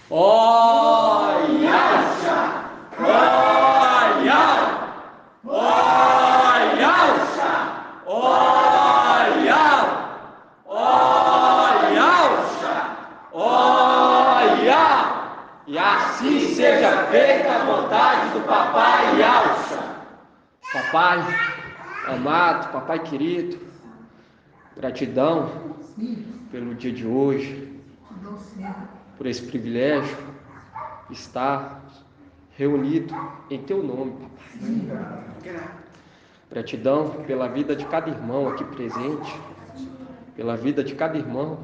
Oi, Alcha! Oi, Al! Oi, Alcha! Oi, Al! Oi, Alcha! Oi, Al! E assim seja feita a vontade do Papai Alcha. Papai amado, Papai querido, gratidão pelo dia de hoje, por esse privilégio de estar reunido em Teu nome, Papai. Gratidão pela vida de cada irmão aqui presente, pela vida de cada irmão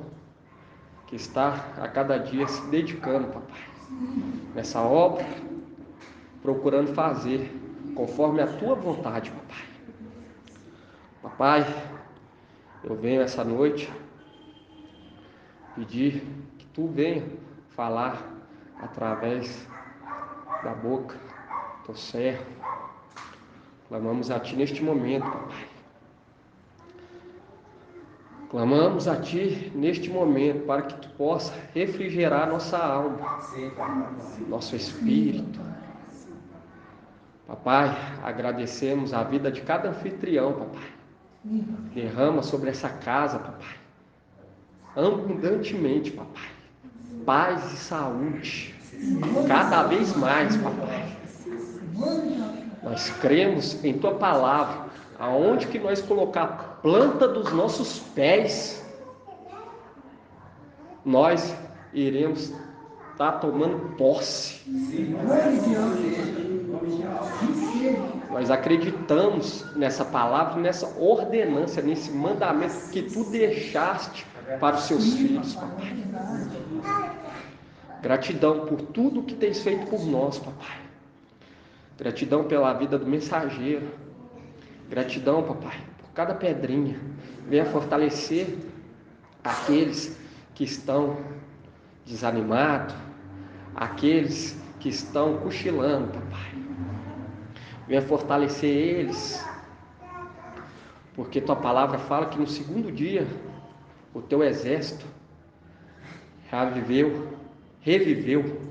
que está a cada dia se dedicando, Papai, nessa obra, procurando fazer conforme a Tua vontade, Papai. Papai, eu venho essa noite pedir que Tu venha falar através da boca do Teu servo. Clamamos a Ti neste momento, Papai. Clamamos a Ti neste momento para que Tu possa refrigerar nossa alma, nosso espírito. Papai, agradecemos a vida de cada anfitrião, Papai. Derrama sobre essa casa, Papai, abundantemente, Papai, paz e saúde, cada vez mais, Papai. Nós cremos em Tua palavra, aonde que nós colocar a planta dos nossos pés, nós iremos estar tomando posse. Nós acreditamos nessa palavra, nessa ordenança, nesse mandamento que Tu deixaste para os Seus filhos, Papai. Gratidão por tudo que Tens feito por nós, Papai. Gratidão pela vida do mensageiro. Gratidão, Papai, por cada pedrinha. Venha fortalecer aqueles que estão desanimados, aqueles que estão cochilando, Papai. Venha fortalecer eles, porque Tua palavra fala que no segundo dia o Teu exército reviveu.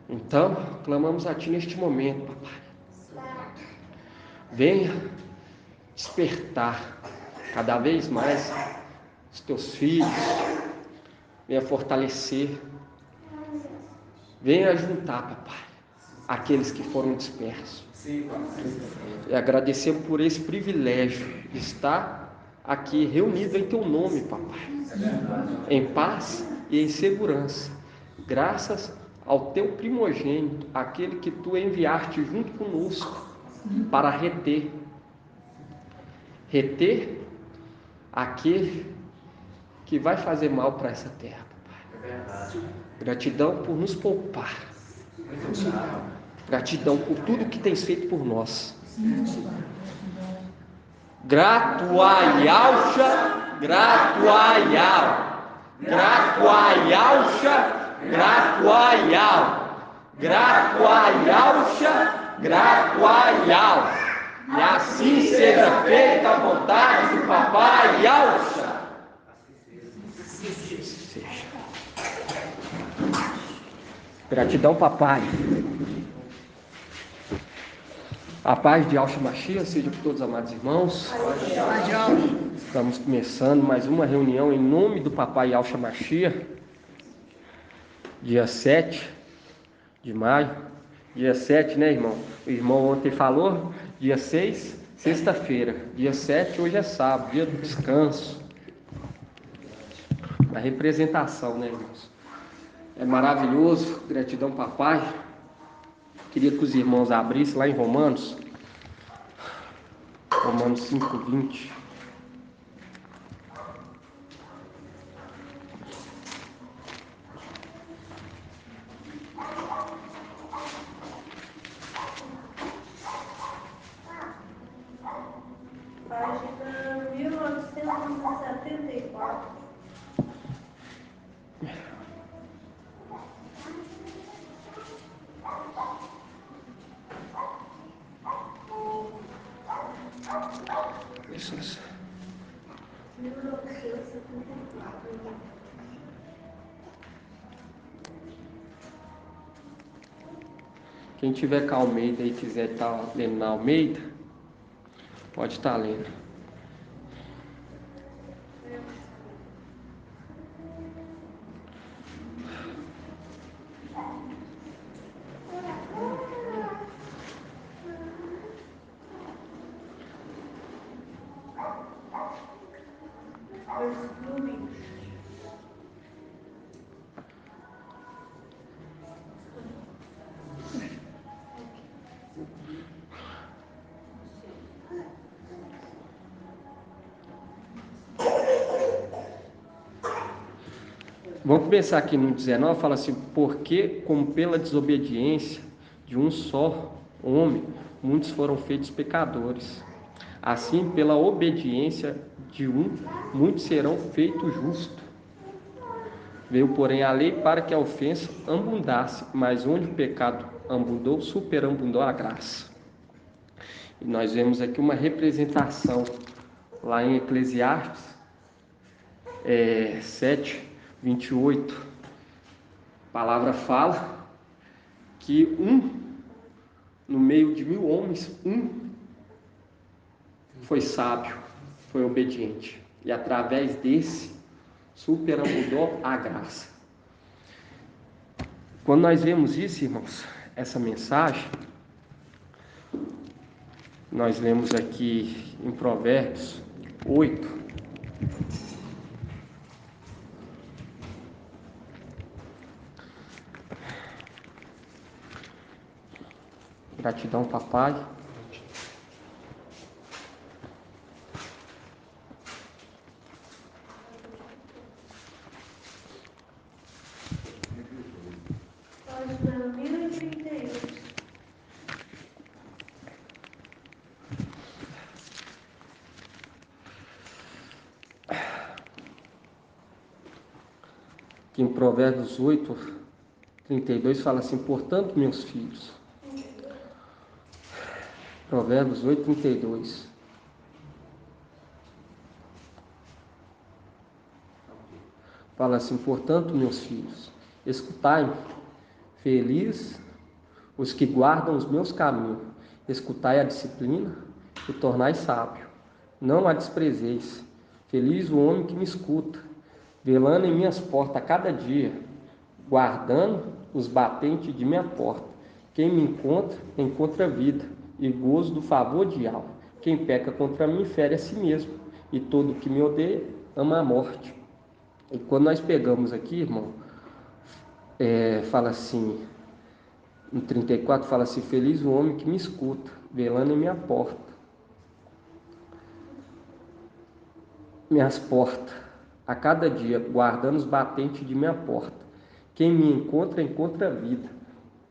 Então, clamamos a Ti neste momento, Papai. Venha despertar cada vez mais os Teus filhos, venha fortalecer, venha juntar, Papai, aqueles que foram dispersos. E agradecemos por esse privilégio de estar aqui reunido em Teu nome, Papai, em paz e em segurança, graças ao Teu primogênito, aquele que Tu enviaste junto conosco para reter aquele que vai fazer mal para essa terra, Papai. Gratidão por nos poupar. Gratidão por tudo que Tens feito por nós. Grato ai Alcha, grato ai Al. Grato ai Alcha, grato ai Al. Grato ai Alcha, grato ai Al. E assim seja feita a vontade do Papai Alcha. Gratidão, Papai. A paz de Alcha Mashiach seja por todos os amados irmãos. Estamos começando mais uma reunião em nome do Papai Alcha Mashiach. Dia 7 de maio. Dia 7, né, irmão? O irmão ontem falou. Dia 6, sexta-feira. Dia 7, hoje é sábado, dia do descanso. A representação, né, irmãos? É maravilhoso. Gratidão, Papai. Queria que os irmãos abrissem lá em Romanos 5:20. Página 1974. Isso. Quem tiver com a Almeida e quiser estar lendo na Almeida, pode estar lendo. Vamos começar aqui no 19, fala assim, porque como pela desobediência de um só homem, muitos foram feitos pecadores. Assim, pela obediência de um, muitos serão feitos justos. Veio, porém, a lei para que a ofensa abundasse, mas onde o pecado abundou, superabundou a graça. E nós vemos aqui uma representação lá em Eclesiastes 7, 28. A palavra fala que no meio de 1000 homens, foi sábio, foi obediente. E através desse, superabundou a graça. Quando nós vemos isso, irmãos, essa mensagem, nós lemos aqui em Provérbios 8. Gratidão, papai. Página 1038. Aqui em Provérbios 8, 32 fala assim, portanto, meus filhos. Provérbios 8, 32. Fala assim, portanto, meus filhos, escutai-me, feliz os que guardam os meus caminhos, escutai a disciplina e tornai sábio. Não a desprezeis. Feliz o homem que me escuta, velando em minhas portas a cada dia, guardando os batentes de minha porta. Quem me encontra, encontra vida e gozo do favor de alma. Quem peca contra mim, fere a si mesmo, e todo que me odeia, ama a morte. E quando nós pegamos aqui, irmão, fala assim, no 34 fala assim, feliz o homem que me escuta, velando em minha porta. Minhas portas, a cada dia, guardando os batentes de minha porta. Quem me encontra, encontra a vida.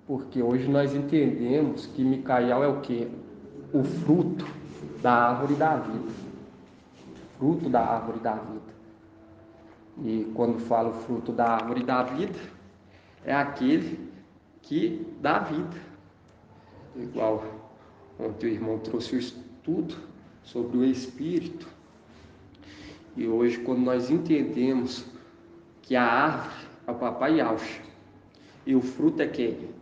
Porque hoje nós entendemos que Micael é o quê? O fruto da árvore da vida. Fruto da árvore da vida. E quando falo fruto da árvore da vida, é aquele que dá vida. Igual ontem o irmão trouxe o estudo sobre o Espírito. E hoje, quando nós entendemos que a árvore é o papai Yaucha e o fruto é quem?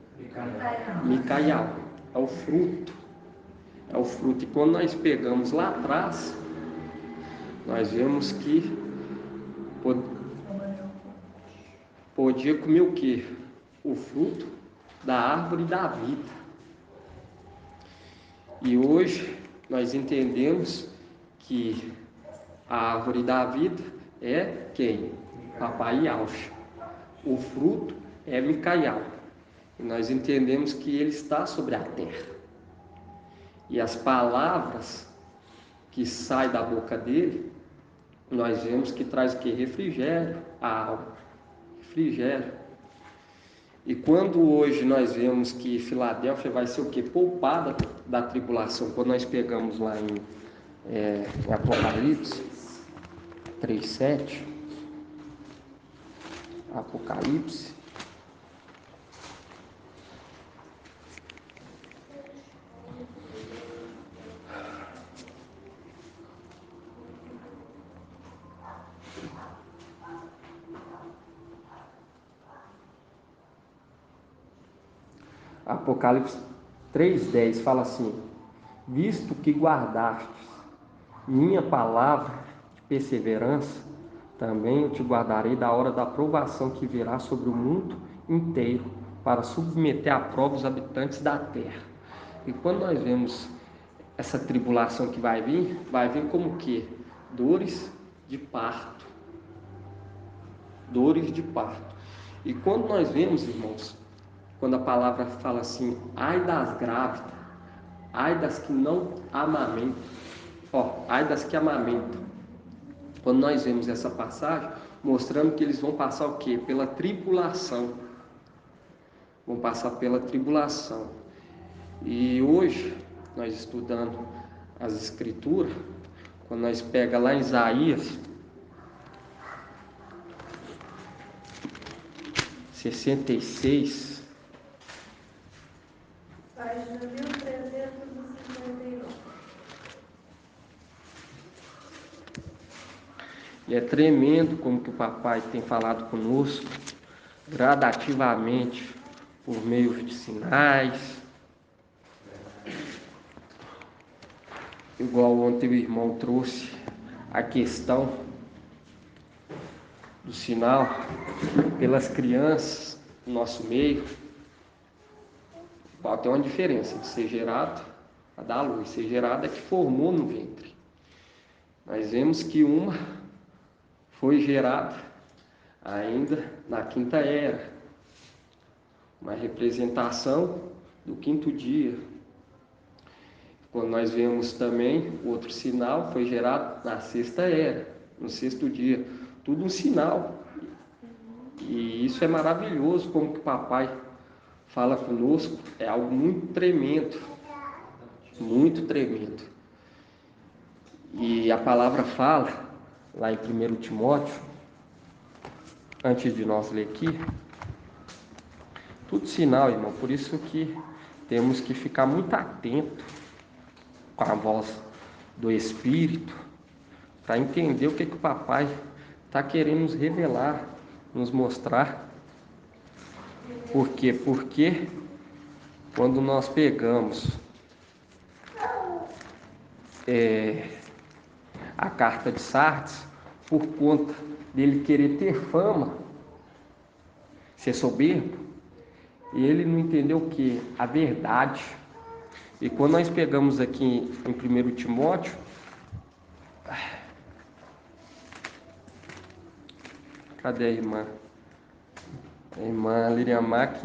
Micael. É o fruto. É o fruto. E quando nós pegamos lá atrás, nós vemos que podia comer o quê? O fruto da árvore da vida. E hoje nós entendemos que a árvore da vida é quem? Papai Yaucha. O fruto é Micael. E nós entendemos que ele está sobre a terra. E as palavras que saem da boca dele, nós vemos que traz o que? Refrigério à alma. Refrigério. E quando hoje nós vemos que Filadélfia vai ser o que? Poupada da tribulação. Quando nós pegamos lá em Apocalipse 3:7, Apocalipse, Apocalipse 3:10 fala assim: visto que guardastes minha palavra de perseverança, também eu te guardarei da hora da provação que virá sobre o mundo inteiro, para submeter à prova os habitantes da terra. E quando nós vemos essa tribulação que vai vir como que? Dores de parto. Dores de parto. E quando nós vemos, irmãos, quando a palavra fala assim, ai das grávidas, ai das que não amamentam, ai das que amamentam. Quando nós vemos essa passagem, mostrando que eles vão passar o quê? Pela tribulação. Vão passar pela tribulação. E hoje, nós estudando as escrituras, quando nós pega lá em Isaías 66, Página 1351. e é tremendo como que o papai tem falado conosco, gradativamente, por meio de sinais. Igual ontem o irmão trouxe a questão do sinal pelas crianças no nosso meio. Tem uma diferença de ser gerado a dar à luz. Ser gerado é que formou no ventre. Nós vemos que uma foi gerada ainda na quinta era, uma representação do quinto dia. Quando nós vemos também o outro sinal foi gerado na sexta era, no sexto dia. Tudo um sinal. E isso é maravilhoso, como que o papai fala conosco, é algo muito tremendo. Muito tremendo. E a palavra fala, lá em 1 Timóteo, antes de nós ler aqui, tudo sinal, irmão, por isso que temos que ficar muito atento com a voz do Espírito, para entender o que o papai está querendo nos revelar, nos mostrar. Por quê? Porque quando nós pegamos a carta de Sardes, por conta dele querer ter fama, ser soberbo, e ele não entendeu o que? A verdade. E quando nós pegamos aqui em 1 Timóteo, cadê a irmã? A irmã Liriamar,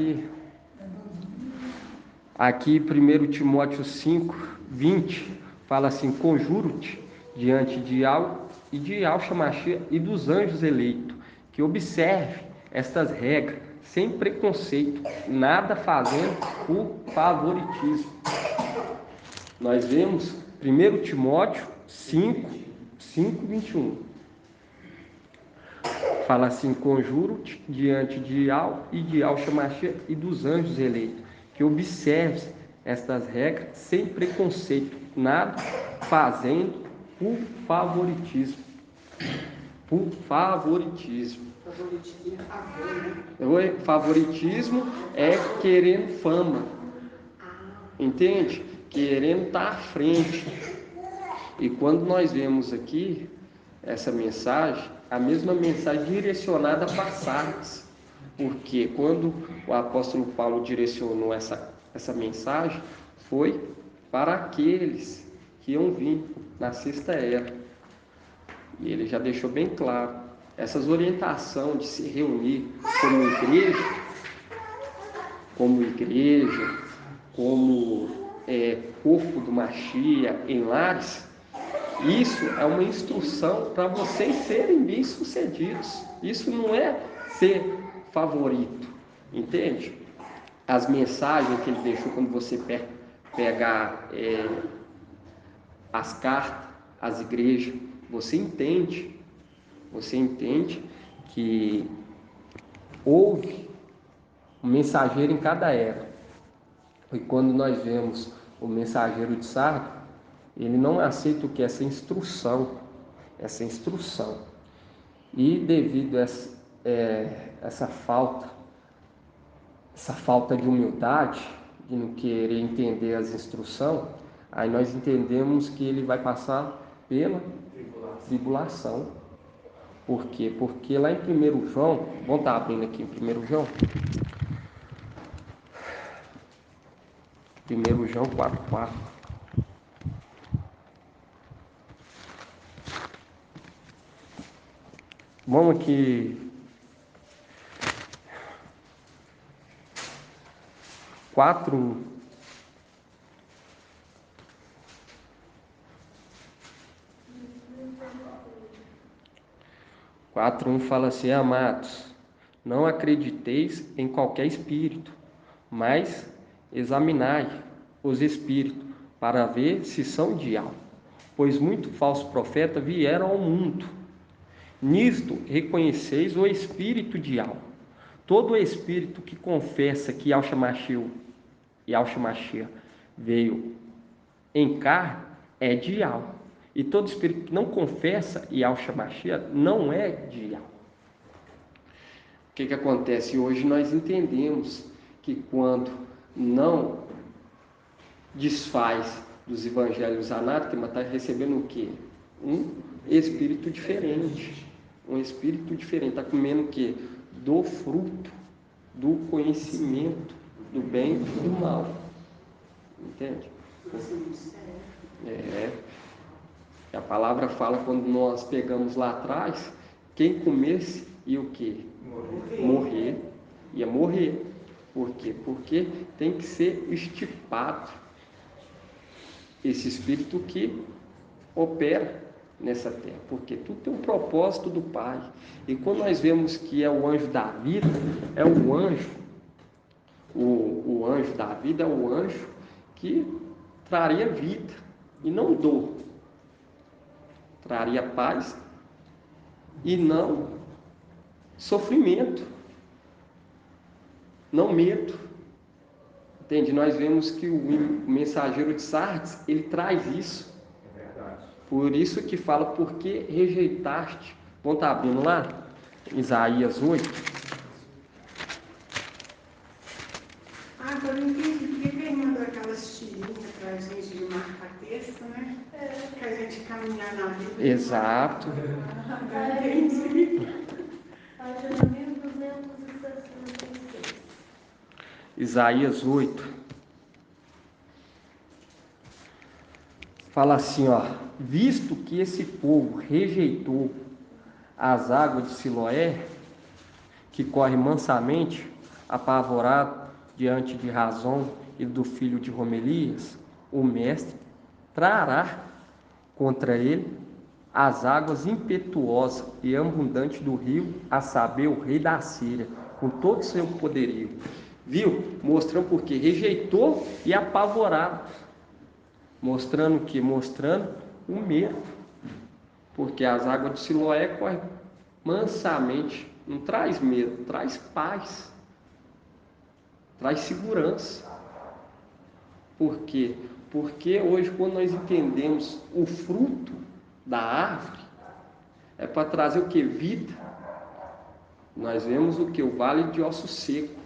aqui 1 Timóteo 5:20, fala assim: conjuro-te diante de Al e de Al-Shamashia e dos anjos eleitos, que observe estas regras, sem preconceito, nada fazendo por favoritismo. Nós vemos 1 Timóteo 5:21. Fala assim: conjuro-te diante de Al e de Al-Shamashia e dos anjos eleitos, que observe estas regras sem preconceito, nada fazendo por favoritismo. Por favoritismo. Favoritismo é querendo fama, entende? Querendo estar à frente. E quando nós vemos aqui essa mensagem, a mesma mensagem direcionada para Sardes, porque quando o apóstolo Paulo direcionou essa mensagem, foi para aqueles que iam vir na sexta era. E ele já deixou bem claro, essas orientações de se reunir como igreja, como corpo do Machia em lares, isso é uma instrução para vocês serem bem-sucedidos. Isso não é ser favorito, entende? As mensagens que ele deixou quando você pegar as cartas, as igrejas, você entende que houve um mensageiro em cada era. E quando nós vemos o mensageiro de Sardes, ele não aceita o que? Essa instrução. E devido a essa falta de humildade, e não querer entender as instruções, aí nós entendemos que ele vai passar pela tribulação. Por quê? Porque lá em 1 João, vamos estar abrindo aqui em 1 João, 1 João 4,4. Vamos aqui, 4, 4:1 fala assim: amados, não acrediteis em qualquer espírito, mas examinai os espíritos, para ver se são de algo. Pois muito falso profeta vieram ao mundo. Nisto reconheceis o espírito de algo. Todo espírito que confessa que Yahshua Mashiach veio em carne é de algo. E todo espírito que não confessa Yahshua Mashiach não é de Yahweh. O que acontece? Hoje nós entendemos que quando não desfaz dos evangelhos anátema, está recebendo o quê? Um espírito diferente. Um espírito diferente. Está comendo o quê? Do fruto, do conhecimento, do bem e do mal. Entende? A palavra fala, quando nós pegamos lá atrás, quem comesse ia o quê? Morrer. Ia morrer. Por quê? Porque tem que ser estipado esse espírito que opera nessa terra. Porque tudo tem um propósito do Pai. E quando nós vemos que é o anjo da vida, é o anjo, o anjo da vida é o anjo que traria vida e não dor. Traria paz e não sofrimento, não medo. Entende? Nós vemos que o mensageiro de Sardes, ele traz isso. É verdade. Por isso que fala, por que rejeitaste? Vamos estar abrindo lá? Isaías 8. Agora eu entendi. Por que ele mandou aquelas tirinhas pra gente de marca-texto, né? Pra gente caminhar na vida. Exato. Página 1266. Isaías 8. Fala assim, ó: visto que esse povo rejeitou as águas de Siloé, que corre mansamente, apavorado diante de Razão e do filho de Romelias, o mestre trará contra ele as águas impetuosas e abundantes do rio, a saber, o rei da Síria, com todo o seu poderio. Viu? Mostrando porque rejeitou e apavorado. Mostrando o que? Mostrando o medo. Porque as águas de Siloé correm mansamente. Não traz medo, traz paz. Traz segurança. Por quê? Porque hoje, quando nós entendemos o fruto da árvore, é para trazer o que? Vida. Nós vemos o que? O vale de osso seco,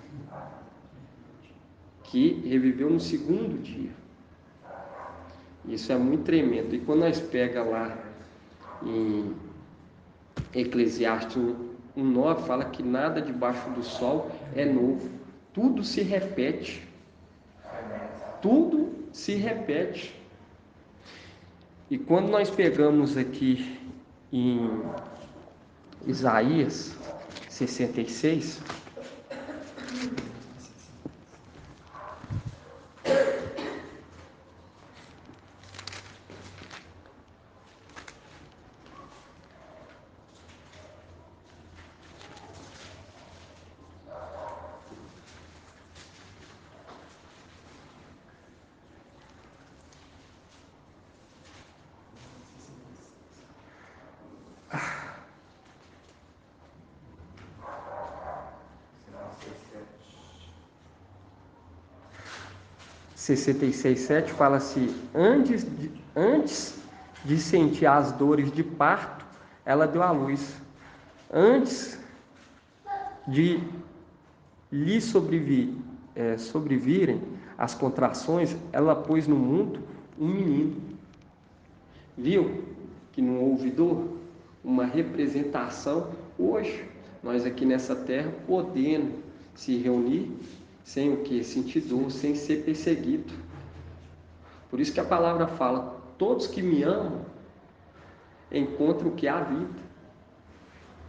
que reviveu no segundo dia. Isso é muito tremendo. E quando nós pega lá em Eclesiastes 1:9, fala que nada debaixo do sol é novo. Tudo se repete. Tudo se repete. E quando nós pegamos aqui em Isaías 66, (66:7) fala assim: antes de sentir as dores de parto, ela deu à luz. Antes de lhe sobrevirem as contrações, ela pôs no mundo um menino. Viu que não houve dor? Uma representação. Hoje, nós aqui nessa terra, podendo se reunir sem o que? Sentir dor, sem ser perseguido. Por isso que a palavra fala, todos que me amam encontram o que é a vida.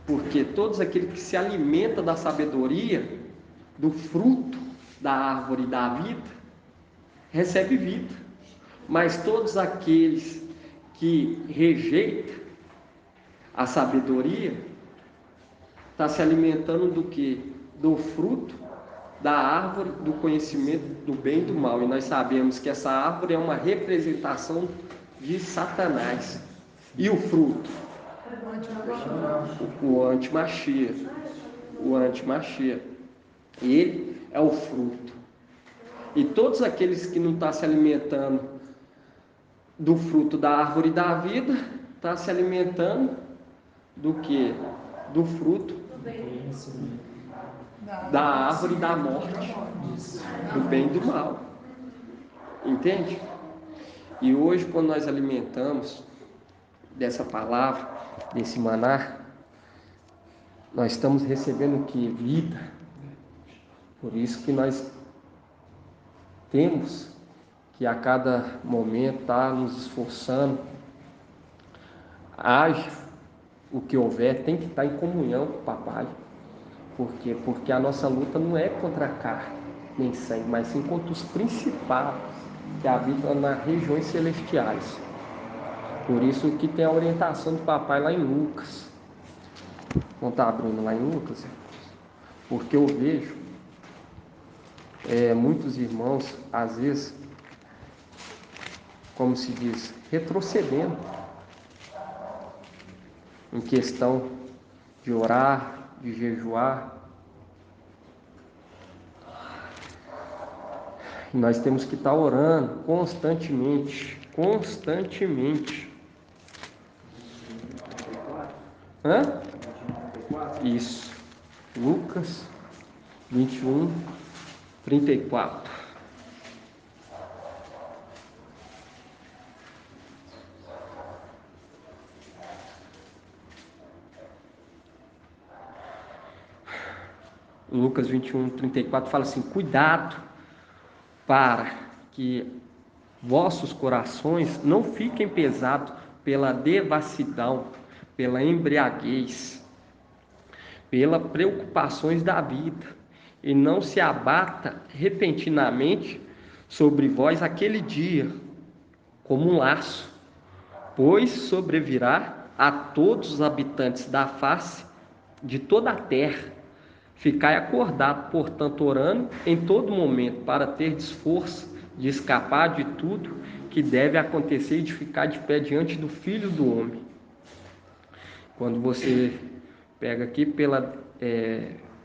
Porque todos aqueles que se alimentam da sabedoria, do fruto da árvore da vida, recebem vida. Mas todos aqueles que rejeitam a sabedoria, estão se alimentando do que? Do fruto da árvore do conhecimento do bem e do mal. E nós sabemos que essa árvore é uma representação de Satanás. E o fruto? O anti-Mashiach. O anti-Mashiach. Ele é o fruto. E todos aqueles que não estão se alimentando do fruto da árvore da vida, estão se alimentando do que? Do fruto da árvore da morte, do bem e do mal. Entende? E hoje, quando nós alimentamos dessa palavra, desse maná, nós estamos recebendo o que? Vida. Por isso que nós temos que a cada momento estar nos esforçando. Haja o que houver, tem que estar em comunhão com o Papai. Por quê? Porque a nossa luta não é contra a carne nem sangue, mas sim contra os principados que habitam nas regiões celestiais. Por isso que tem a orientação do Papai lá em Lucas. Vamos estar abrindo lá em Lucas? Porque eu vejo muitos irmãos, às vezes, como se diz, retrocedendo em questão de orar, de jejuar. E nós temos que estar orando constantemente. Hã? Isso. Lucas 21, 34. Lucas 21, 34 fala assim: cuidado para que vossos corações não fiquem pesados pela devassidão, pela embriaguez, pelas preocupações da vida, e não se abata repentinamente sobre vós aquele dia, como um laço, pois sobrevirá a todos os habitantes da face de toda a terra. Ficai acordado, portanto, orando em todo momento, para ter esforço de escapar de tudo que deve acontecer e de ficar de pé diante do Filho do Homem. Quando você pega aqui,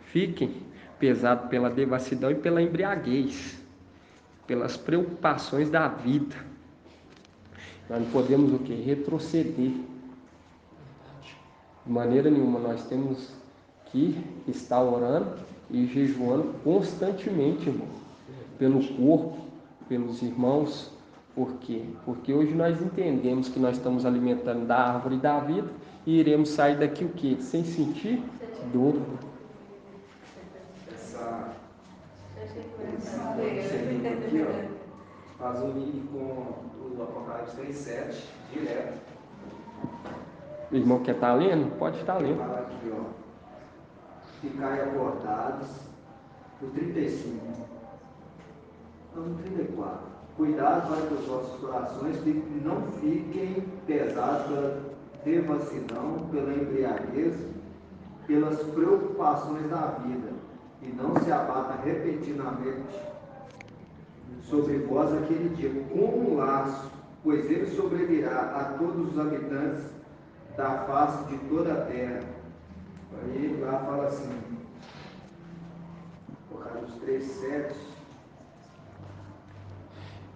fiquem pesados pela devassidão e pela embriaguez, pelas preocupações da vida. Nós não podemos o quê? Retroceder. De maneira nenhuma. Nós temos que estar orando e jejuando constantemente, irmão, pelo corpo, pelos irmãos. Por quê? Porque hoje nós entendemos que nós estamos alimentando da árvore da vida e iremos sair daqui o quê? Sem sentir dor. Aqui, ó, faz um link com o Apocalipse 3:7 direto. O irmão quer estar lendo? Pode estar lendo. Fala aqui, ó. Ficai acordados. No 35. Não, no 34. Cuidado para que os vossos corações não fiquem pesados pela devassidão, pela embriaguez, pelas preocupações da vida, e não se abata repentinamente sobre vós aquele dia, como um laço, pois ele sobrevirá a todos os habitantes da face de toda a terra. Aí lá fala assim, Apocalipse 3:7.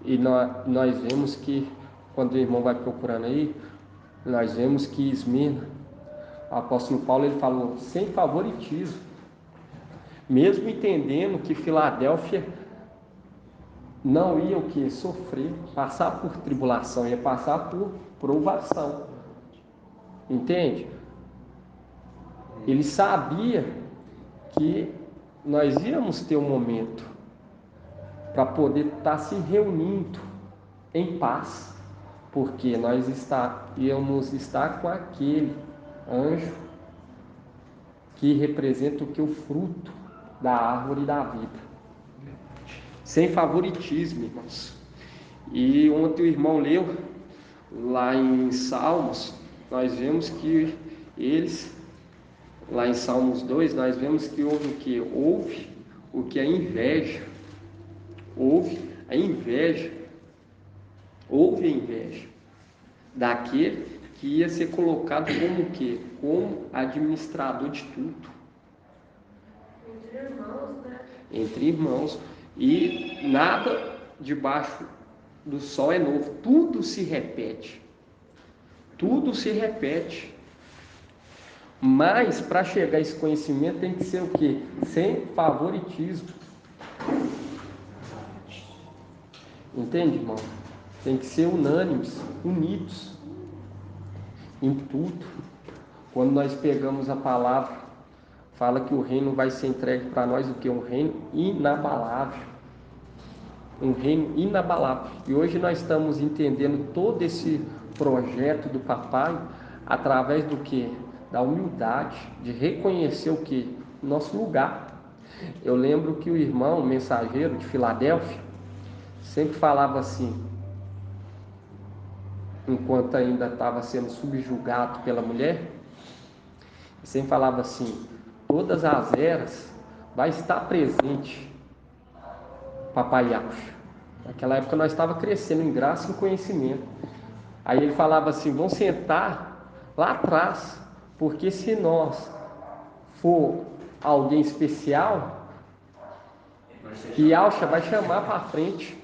E nós vemos que, quando o irmão vai procurando aí, nós vemos que Esmirna, o apóstolo Paulo, ele falou, sem favoritismo, mesmo entendendo que Filadélfia não ia o que? Sofrer, passar por tribulação, ia passar por provação. Entende? Ele sabia que nós íamos ter um momento para poder estar se reunindo em paz, porque nós íamos estar com aquele anjo que representa o que? O fruto da árvore da vida. Sem favoritismo, irmãos. E ontem o irmão leu lá em Salmos, nós vemos que eles, lá em Salmos 2, nós vemos que houve o que? Houve o que? A inveja. Houve a inveja daquele que ia ser colocado como o quê? Como administrador de tudo. Entre irmãos, né? Entre irmãos. E nada debaixo do sol é novo. Tudo se repete. Tudo se repete. Mas para chegar a esse conhecimento tem que ser o quê? Sem favoritismo. Entende, irmão? Tem que ser unânimes, unidos em tudo. Quando nós pegamos a palavra, fala que o reino vai ser entregue para nós, o que? Um reino inabalável. Um reino inabalável. E hoje nós estamos entendendo todo esse projeto do papai através do que? Da humildade, de reconhecer o que? Nosso lugar. Eu lembro que o irmão mensageiro de Filadélfia sempre falava assim, enquanto ainda estava sendo subjugado pela mulher, sempre falava assim: todas as eras vai estar presente Papai Yakusha. Naquela época nós estávamos crescendo em graça e em conhecimento. Aí ele falava assim: vão sentar lá atrás, porque se nós for alguém especial, Yakusha vai chamar para frente.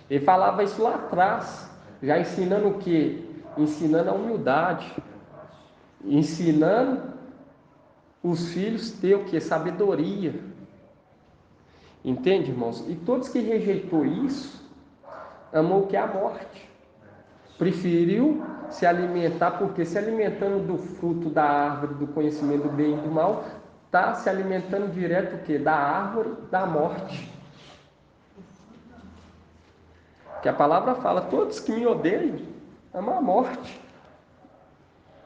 Ele falava isso lá atrás, já ensinando o quê? Ensinando a humildade, ensinando os filhos a ter o quê? Sabedoria. Entende, irmãos? E todos que rejeitou isso, amou o que? A morte. Preferiu se alimentar, porque se alimentando do fruto da árvore do conhecimento do bem e do mal, está se alimentando direto o quê? Da árvore da morte. Que a palavra fala: todos que me odeiam amam a morte.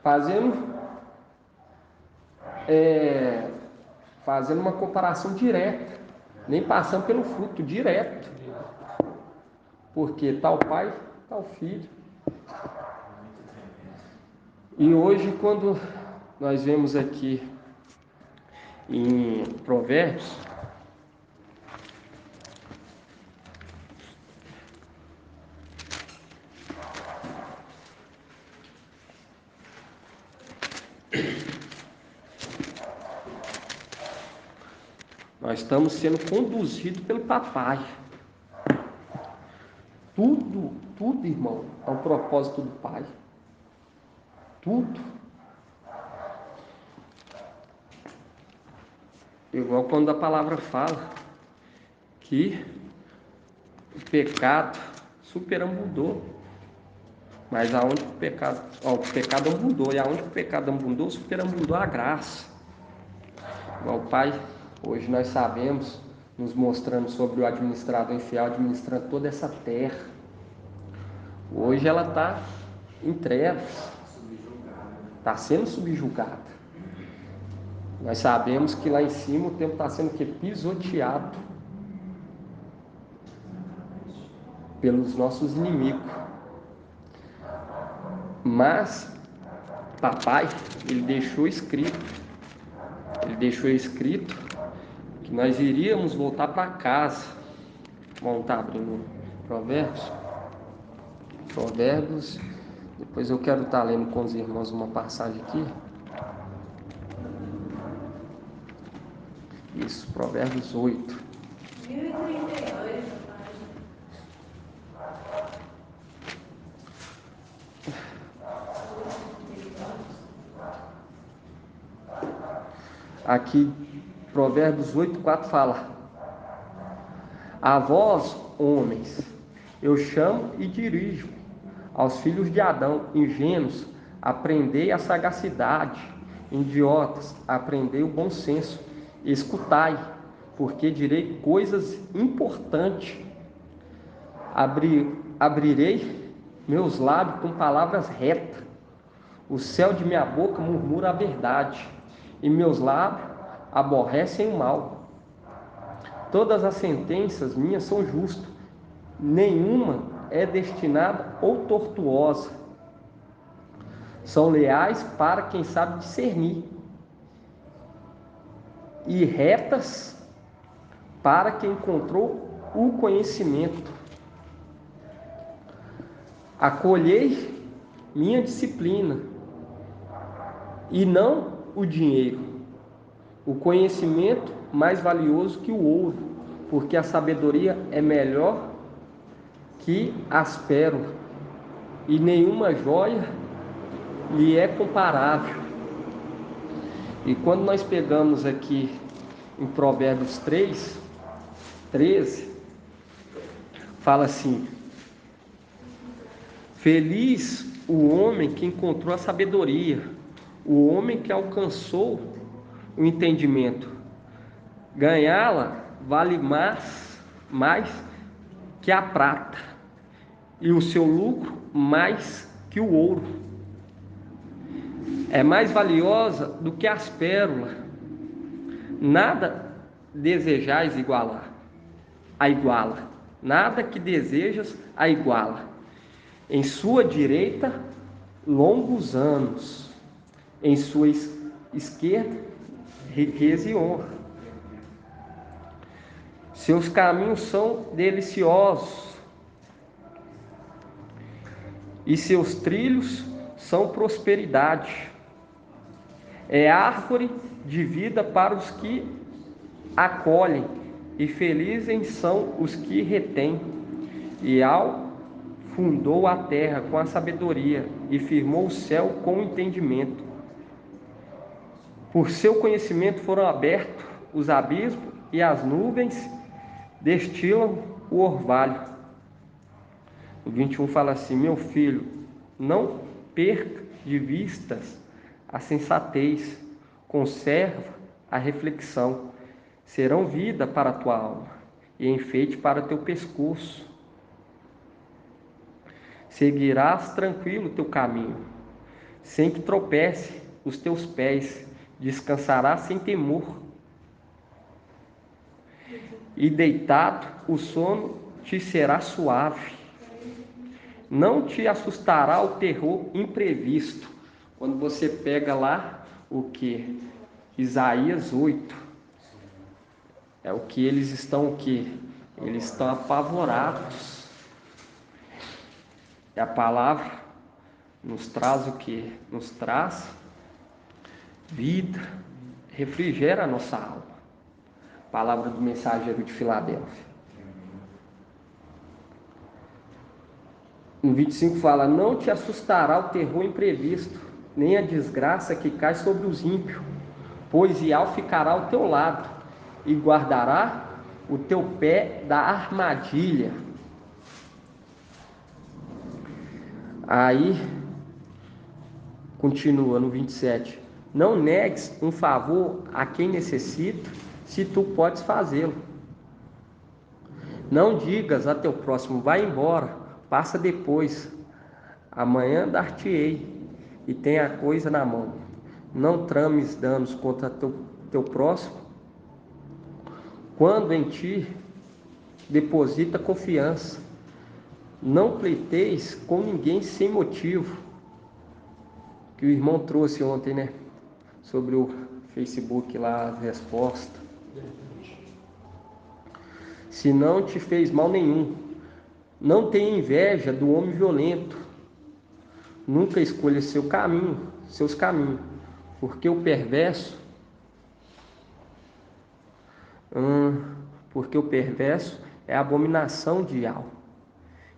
Fazendo uma comparação direta, nem passando pelo fruto, direto. Porque tal pai, tal filho. E hoje, quando nós vemos aqui em Provérbios, nós estamos sendo conduzidos pelo papai. Tudo, irmão, é um propósito do pai. Tudo. Igual quando a palavra fala que o pecado superabundou. Mas aonde o pecado abundou, e aonde o pecado abundou, superabundou a graça. Igual o Pai, hoje nós sabemos, nos mostrando sobre o administrador infiel, administrando toda essa terra. Hoje ela está em trevas, está sendo subjugada. Nós sabemos que lá em cima o tempo está sendo o quê? Pisoteado pelos nossos inimigos. Mas papai, ele deixou escrito que nós iríamos voltar para casa. Vamos estar abrindo Provérbios. Depois eu quero estar lendo com os irmãos uma passagem aqui. Isso, Provérbios 8. 1032, Aqui, Provérbios 8:4 fala: A vós, homens, eu chamo e dirijo. Aos filhos de Adão, ingênuos, aprendei a sagacidade. Idiotas, aprendei o bom senso. Escutai, porque direi coisas importantes. Abrirei meus lábios com palavras retas. O céu de minha boca murmura a verdade, e meus lábios aborrecem o mal. Todas as sentenças minhas são justas, nenhuma é destinada ou tortuosa. São leais para quem sabe discernir, e retas para quem encontrou o conhecimento. Acolhei minha disciplina, e não o dinheiro, o conhecimento mais valioso que o ouro, porque a sabedoria é melhor que as pérolas, e nenhuma joia lhe é comparável. E quando nós pegamos aqui em Provérbios 13, fala assim: feliz o homem que encontrou a sabedoria, o homem que alcançou o entendimento. Ganhá-la vale mais que a prata, e o seu lucro mais que o ouro. É mais valiosa do que as pérolas. Nada desejais a iguala. Nada que desejas a iguala. Em sua direita, longos anos. Em sua esquerda, riqueza e honra. Seus caminhos são deliciosos, e seus trilhos são prosperidade. É árvore de vida para os que acolhem, e felizes são os que retêm. E fundou a terra com a sabedoria, e firmou o céu com o entendimento. Por seu conhecimento foram abertos os abismos, e as nuvens destilam o orvalho. O 21 fala assim: meu filho, não perca de vistas a sensatez, conserva a reflexão. Serão vida para a tua alma e enfeite para teu pescoço. Seguirás tranquilo o teu caminho, sem que tropece os teus pés. Descansarás sem temor. E deitado, o sono te será suave. Não te assustará o terror imprevisto. Quando você pega lá o que? Isaías 8. É o que eles estão o quê? Eles estão apavorados. E a palavra nos traz o quê? Nos traz vida, refrigera a nossa alma. Palavra do mensageiro de Filadélfia. No 25 fala: não te assustará o terror imprevisto, nem a desgraça que cai sobre os ímpios, pois Ial ficará ao teu lado, e guardará o teu pé da armadilha. Aí, continua no 27. Não negues um favor a quem necessita, se tu podes fazê-lo. Não digas a teu próximo: vai embora, passa depois, amanhã dar-te-ei, e tenha a coisa na mão. Não trames danos contra teu próximo, quando em ti deposita confiança. Não pleiteis com ninguém sem motivo, que o irmão trouxe ontem, né? Sobre o Facebook lá, as respostas. Se não te fez mal nenhum, não tenha inveja do homem violento. Nunca escolha seus caminhos, porque o perverso é a abominação de Ial,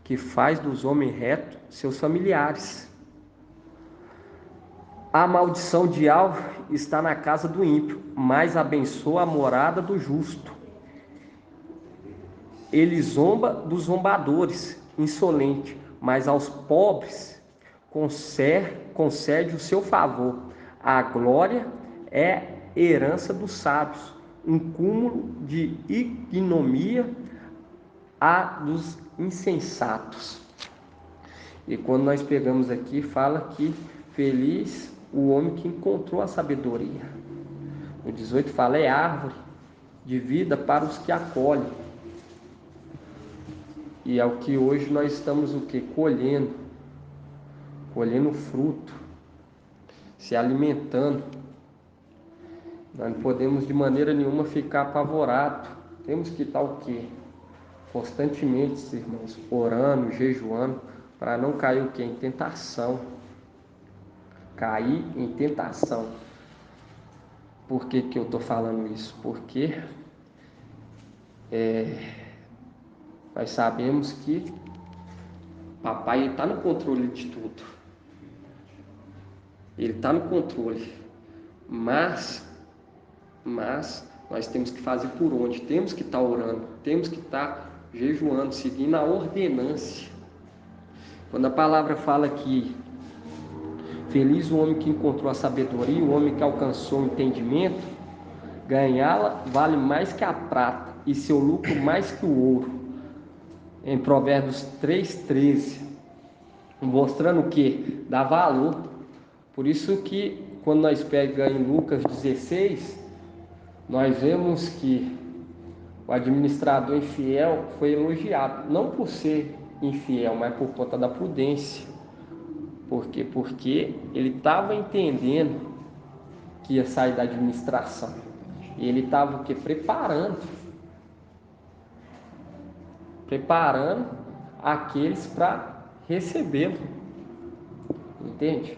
que faz dos homens retos seus familiares. A maldição de Ial está na casa do ímpio, mas abençoa a morada do justo. ele zomba dos zombadores, insolente, mas aos pobres concede o seu favor. A glória é herança dos sábios, um cúmulo de ignomia a dos insensatos. E quando nós pegamos aqui, fala que feliz o homem que encontrou a sabedoria. O 18 fala, é árvore de vida para os que acolhem. E é o que hoje nós estamos o quê? Colhendo fruto, se alimentando. Nós não podemos de maneira nenhuma ficar apavorados. Temos que estar o quê? Constantemente, irmãos, orando, jejuando, para não cair o quê? Em tentação. Cair em tentação. Por que eu estou falando isso? Porque nós sabemos que papai está no controle de tudo. Ele está no controle. Mas nós temos que fazer por onde? Temos que estar orando, temos que estar jejuando, seguindo a ordenância. Quando a palavra fala que feliz o homem que encontrou a sabedoria, o homem que alcançou o entendimento, ganhá-la vale mais que a prata e seu lucro mais que o ouro. Em Provérbios 3,13, mostrando o que? Dá valor. Por isso que quando nós pegamos em Lucas 16, nós vemos que o administrador infiel foi elogiado, não por ser infiel, mas por conta da prudência. Por quê? Porque ele estava entendendo que ia sair da administração. E ele estava o quê? Preparando aqueles para recebê-lo. Entende?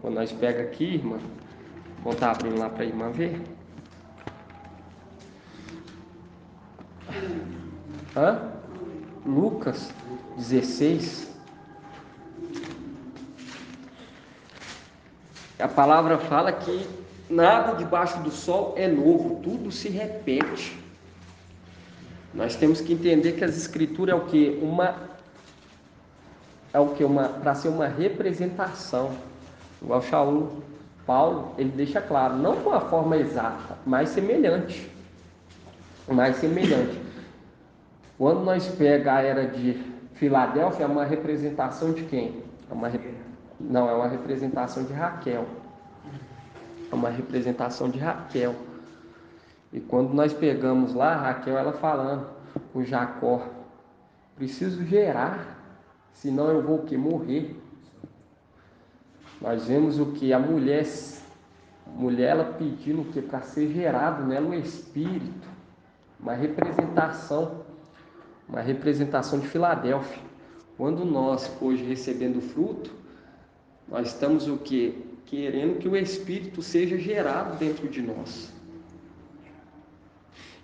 Quando nós pega aqui, irmã, vou estar abrindo lá para a irmã ver. Lucas 16. A palavra fala que nada debaixo do sol é novo, tudo se repete. Nós temos que entender que as escrituras é o que? Para ser uma representação. Igual Paulo, ele deixa claro, não com a forma exata, mas semelhante. Quando nós pega a era de Filadélfia, é uma representação de quem? É uma representação de Raquel. É uma representação de Raquel. E quando nós pegamos lá, Raquel, ela falando com Jacó, preciso gerar, senão eu vou o quê? Morrer. Nós vemos o que? A mulher ela pedindo o quê? Para ser gerado nela o Espírito. Uma representação de Filadélfia. Quando nós, hoje, recebendo o fruto, nós estamos o quê? Querendo que o Espírito seja gerado dentro de nós.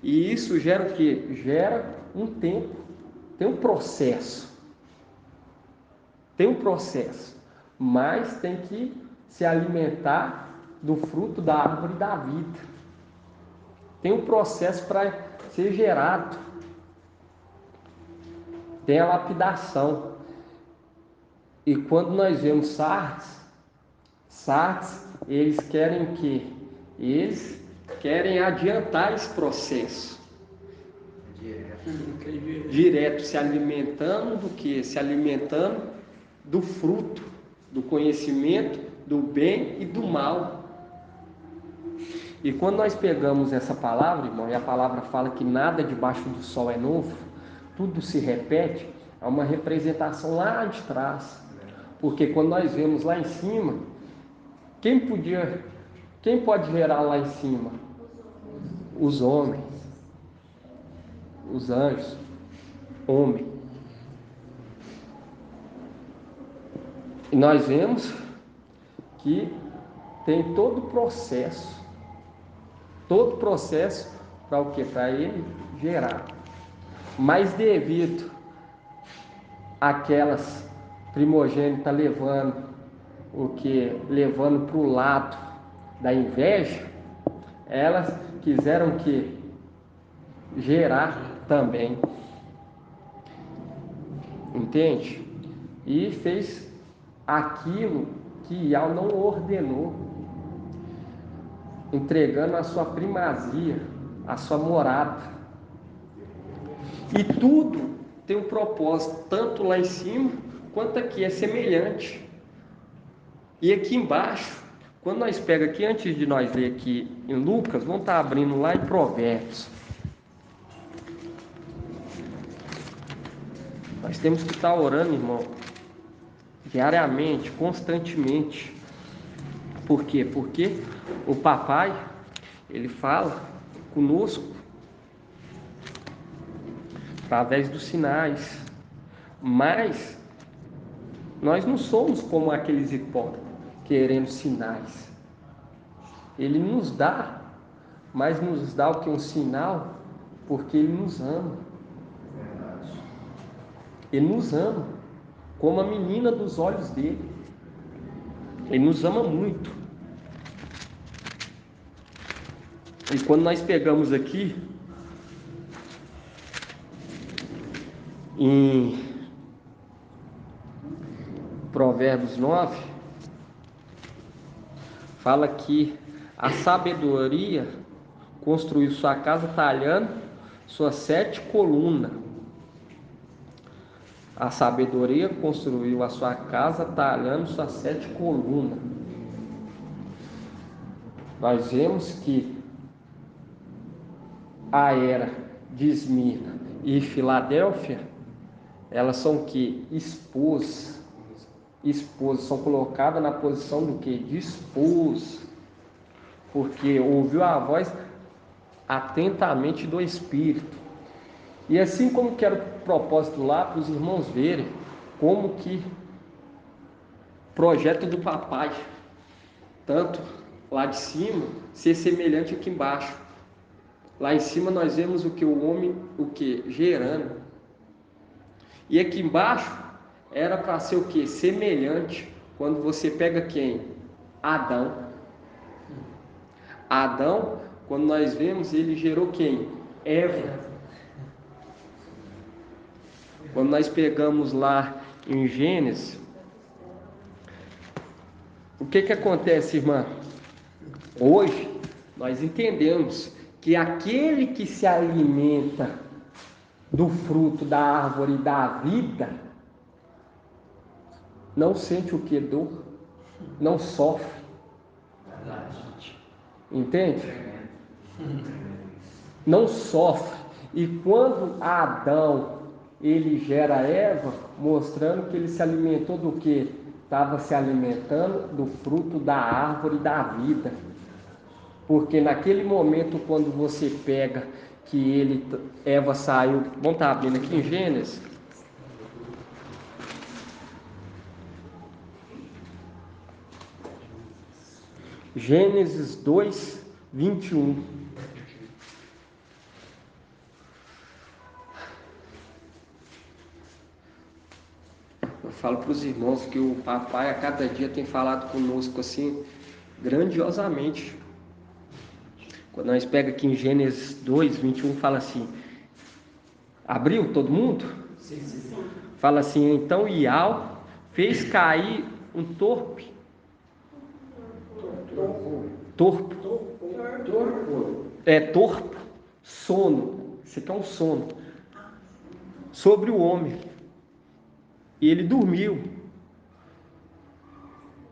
E isso gera o quê? Gera um tempo, tem um processo, mas tem que se alimentar do fruto da árvore da vida. Tem um processo para ser gerado. Tem a lapidação. E quando nós vemos Sardes, eles querem o quê? Eles querem adiantar esse processo. Direto, se alimentando do quê? Se alimentando do fruto, do conhecimento, do bem e do mal. E quando nós pegamos essa palavra, irmão, e a palavra fala que nada debaixo do sol é novo, tudo se repete, é uma representação lá de trás. Porque quando nós vemos lá em cima, quem pode gerar lá em cima? Os homens, os anjos, homem. E nós vemos que tem todo o processo para o quê? Para ele gerar. Mas devido àquelas primogênitas levando para o lado da inveja, elas quiseram que gerar também. entende? E fez aquilo que Iau não ordenou, entregando a sua primazia, a sua morada. E tudo tem um propósito, tanto lá em cima quanto aqui, é semelhante. E aqui embaixo, quando nós pegamos aqui, antes de nós ler aqui em Lucas, vamos estar abrindo lá em Provérbios. Nós temos que estar orando, irmão, diariamente, constantemente. Por quê? Porque o papai, ele fala conosco através dos sinais. Mas nós não somos como aqueles hipócritas, querendo sinais. Ele nos dá, mas nos dá o que? Um sinal, porque Ele nos ama. Ele nos ama, como a menina dos olhos dele. Ele nos ama muito. E quando nós pegamos aqui, em Provérbios 9, fala que a sabedoria construiu sua casa talhando suas 7 colunas. A sabedoria construiu a sua casa talhando suas 7 colunas. Nós vemos que a era de Esmirna e Filadélfia, elas são que? Esposas. Esposas são colocadas na posição do que? De esposa. Porque ouviu a voz atentamente do Espírito. E assim como que era o propósito lá, para os irmãos verem como que projeto do papai, tanto lá de cima, ser semelhante aqui embaixo. Lá em cima nós vemos o que? O homem, o que? Gerando. E aqui embaixo era para ser o que? Semelhante. Quando você pega quem? Adão. Adão, quando nós vemos, ele gerou quem? Eva. Quando nós pegamos lá em Gênesis, o que acontece, irmã? Hoje nós entendemos que aquele que se alimenta do fruto da árvore da vida não sente o que? Dor, não sofre. Entende? Não sofre. E quando Adão ele gera Eva, mostrando que ele se alimentou do que? Estava se alimentando do fruto da árvore da vida. Porque naquele momento, quando você pega que Eva saiu, vamos estar abrindo aqui em Gênesis. Gênesis 2, 21. Eu falo para os irmãos que o papai a cada dia tem falado conosco assim, grandiosamente. Quando nós pega aqui em Gênesis 2, 21, fala assim, abriu todo mundo? Sim. Fala assim, então Iau fez cair um torpo, sono, isso aqui é um sono, sobre o homem, e ele dormiu,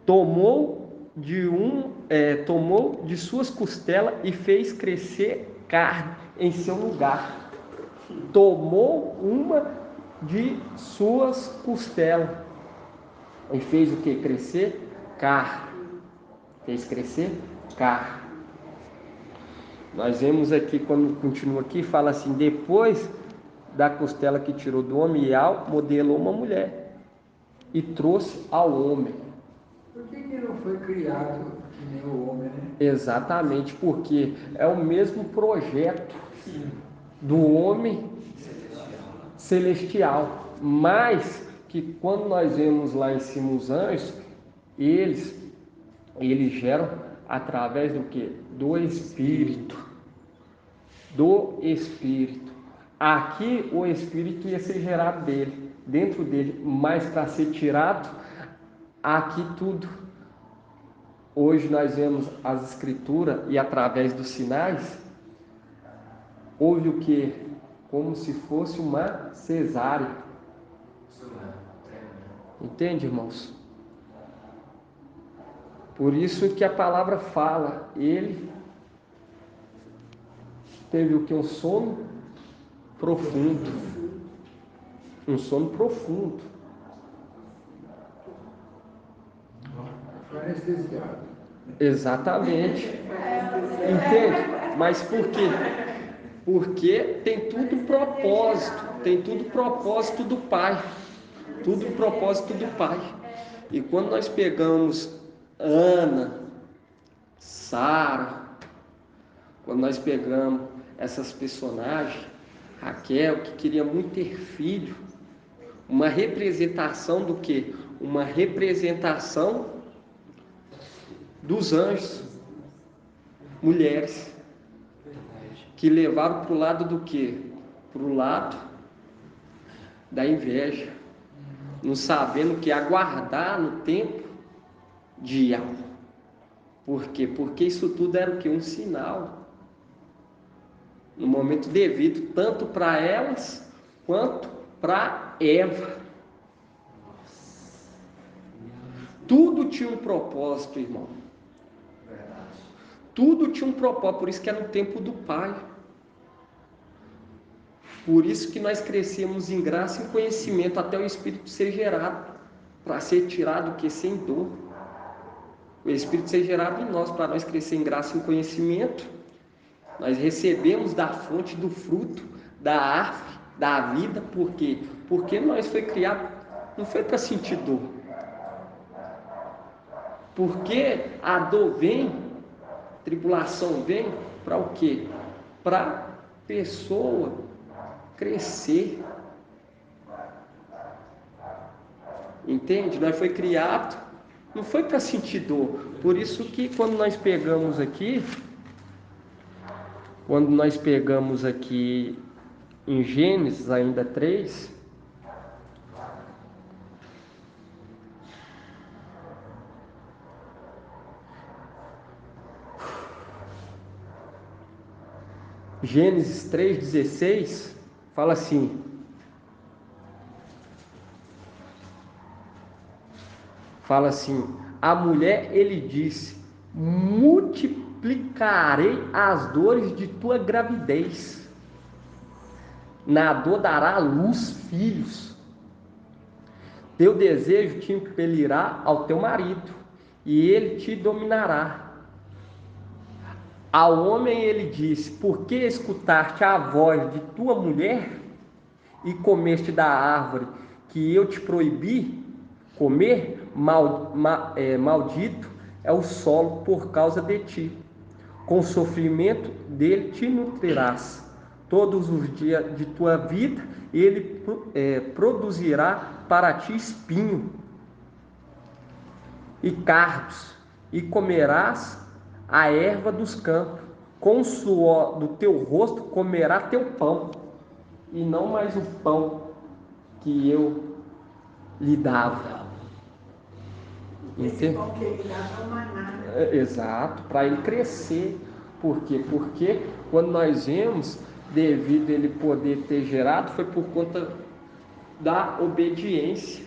tomou de suas costelas e fez crescer carne em seu lugar. Tomou uma de suas costelas e fez o que? Crescer carne. Fez crescer carne. Nós vemos aqui, quando continua aqui, fala assim, depois da costela que tirou do homem, Iau modelou uma mulher e trouxe ao homem. Por que não foi criado que nem o homem, né? Exatamente, porque é o mesmo projeto do homem celestial, mas que quando nós vemos lá em cima os anjos, eles geram através do que? Do Espírito. Do Espírito. Aqui o Espírito ia ser gerado dele. dentro dele, mas para ser tirado, aqui tudo. Hoje nós vemos as escrituras e através dos sinais, houve o que? Como se fosse uma cesárea. Entende, irmãos? Por isso que a palavra fala, ele teve o que? Um sono profundo. Um sono profundo. Foi anestesiado. Exatamente. Entende? Mas por quê? Porque tem tudo propósito do Pai. Tudo propósito do Pai. E quando nós pegamos Ana, Sara, quando nós pegamos essas personagens, Raquel, que queria muito ter filho, uma representação do quê? Uma representação dos anjos, mulheres, que levaram para o lado do quê? Para o lado da inveja, não sabendo que aguardar no tempo de algo. Por quê? Porque isso tudo era o quê? Um sinal. No momento devido, tanto para elas, quanto para Eva. Tudo tinha um propósito, irmão. Tudo tinha um propósito, por isso que é no tempo do Pai. Por isso que nós crescemos em graça e conhecimento até o Espírito ser gerado, para ser tirado o que? Sem dor. O Espírito ser gerado em nós, para nós crescer em graça e conhecimento. Nós recebemos da fonte do fruto, da árvore, da vida, por quê? Porque nós foi criado, não foi para sentir dor. Porque a dor vem, a tribulação vem, para o quê? Para a pessoa crescer. Entende? Nós foi criado, não foi para sentir dor. Por isso que quando nós pegamos aqui em Gênesis ainda 3, Gênesis 3,16, fala assim: a mulher, ele disse, multiplicarei as dores de tua gravidez, na dor dará à luz filhos, teu desejo te impelirá ao teu marido, e ele te dominará. Ao homem ele disse, por que escutaste a voz de tua mulher, e comeste da árvore que eu te proibi comer? Maldito é o solo por causa de ti, com sofrimento dele te nutrirás todos os dias de tua vida, ele produzirá para ti espinho e cardos, e comerás a erva dos campos, com o suor do teu rosto comerá teu pão, e não mais o pão que eu lhe dava. Esse pão que ele dava é o maná. Exato, para ele crescer. Por quê? Porque quando nós vemos, devido a ele poder ter gerado, foi por conta da obediência.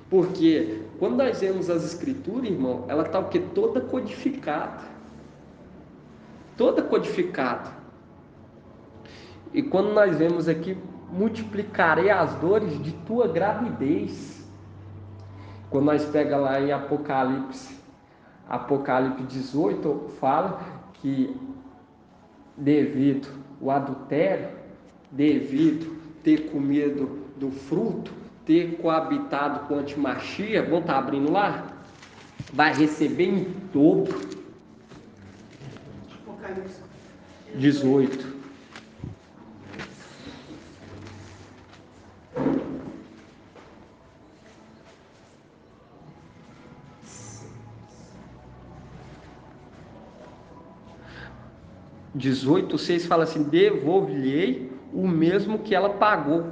Porque quando nós vemos as escrituras, irmão, ela está o quê? Toda codificada. Toda codificada. E quando nós vemos aqui, multiplicarei as dores de tua gravidez. Quando nós pega lá em Apocalipse 18, fala que devido ao adultério, devido ter comido do fruto, ter coabitado com antimachia, vão estar abrindo lá, vai receber em dobro. Apocalipse 18. Vocês fala assim, devolverei o mesmo que ela pagou.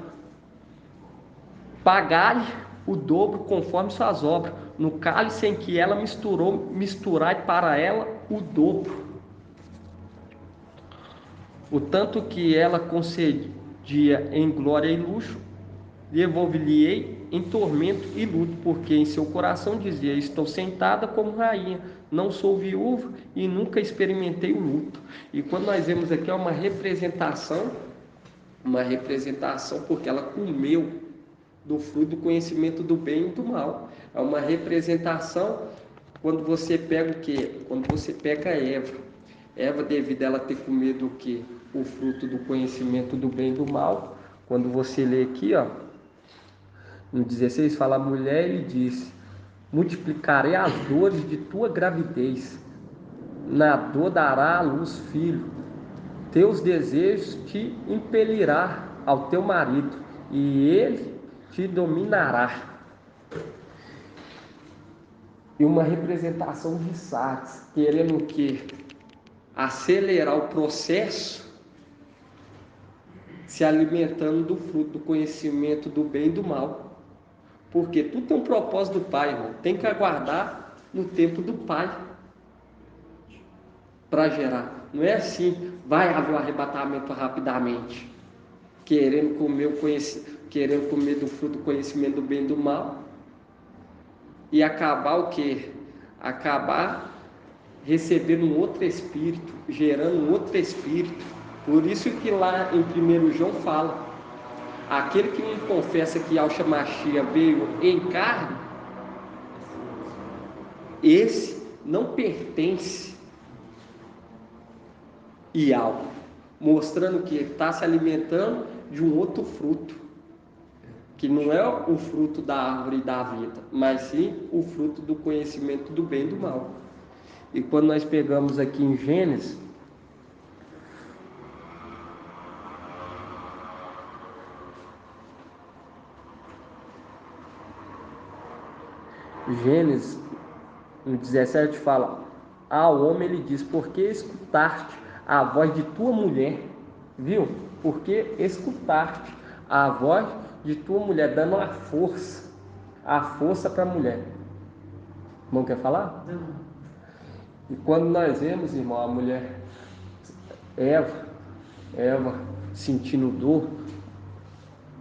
pagai o dobro conforme suas obras. No cálice em que ela misturai para ela o dobro. O tanto que ela concedia em glória e luxo, devolvi-lhe-ei em tormento e luto, porque em seu coração dizia: estou sentada como rainha, não sou viúva e nunca experimentei o luto. E quando nós vemos aqui é uma representação porque ela comeu do fruto do conhecimento do bem e do mal. É uma representação quando você pega o quê? Quando você pega Eva, devido a ela ter comido o quê? O fruto do conhecimento do bem e do mal. Quando você lê aqui, ó, no 16 fala: a mulher lhe disse: multiplicarei as dores de tua gravidez, na dor dará à luz filho, teus desejos te impelirá ao teu marido, e ele te dominará. E uma representação de Sardes, querendo o quê? Acelerar o processo, se alimentando do fruto do conhecimento do bem e do mal. Porque tudo tem um propósito do Pai, irmão. Tem que aguardar no tempo do Pai para gerar. Não é assim, vai haver um arrebatamento rapidamente, querendo comer do fruto do conhecimento do bem e do mal, e acabar o quê? Acabar recebendo um outro espírito, gerando um outro espírito. Por isso que lá em 1 João fala: aquele que me confessa que Yahshua Mashiach veio em carne, esse não pertence e algo, mostrando que está se alimentando de um outro fruto, que não é o fruto da árvore da vida, mas sim o fruto do conhecimento do bem e do mal. E quando nós pegamos aqui em Gênesis, no 17 fala: ao homem ele diz: por que escutaste a voz de tua mulher? Viu? Por que escutaste a voz de tua mulher, dando a força para a mulher. Não quer falar? Não. E quando nós vemos, irmão, a mulher Eva sentindo dor,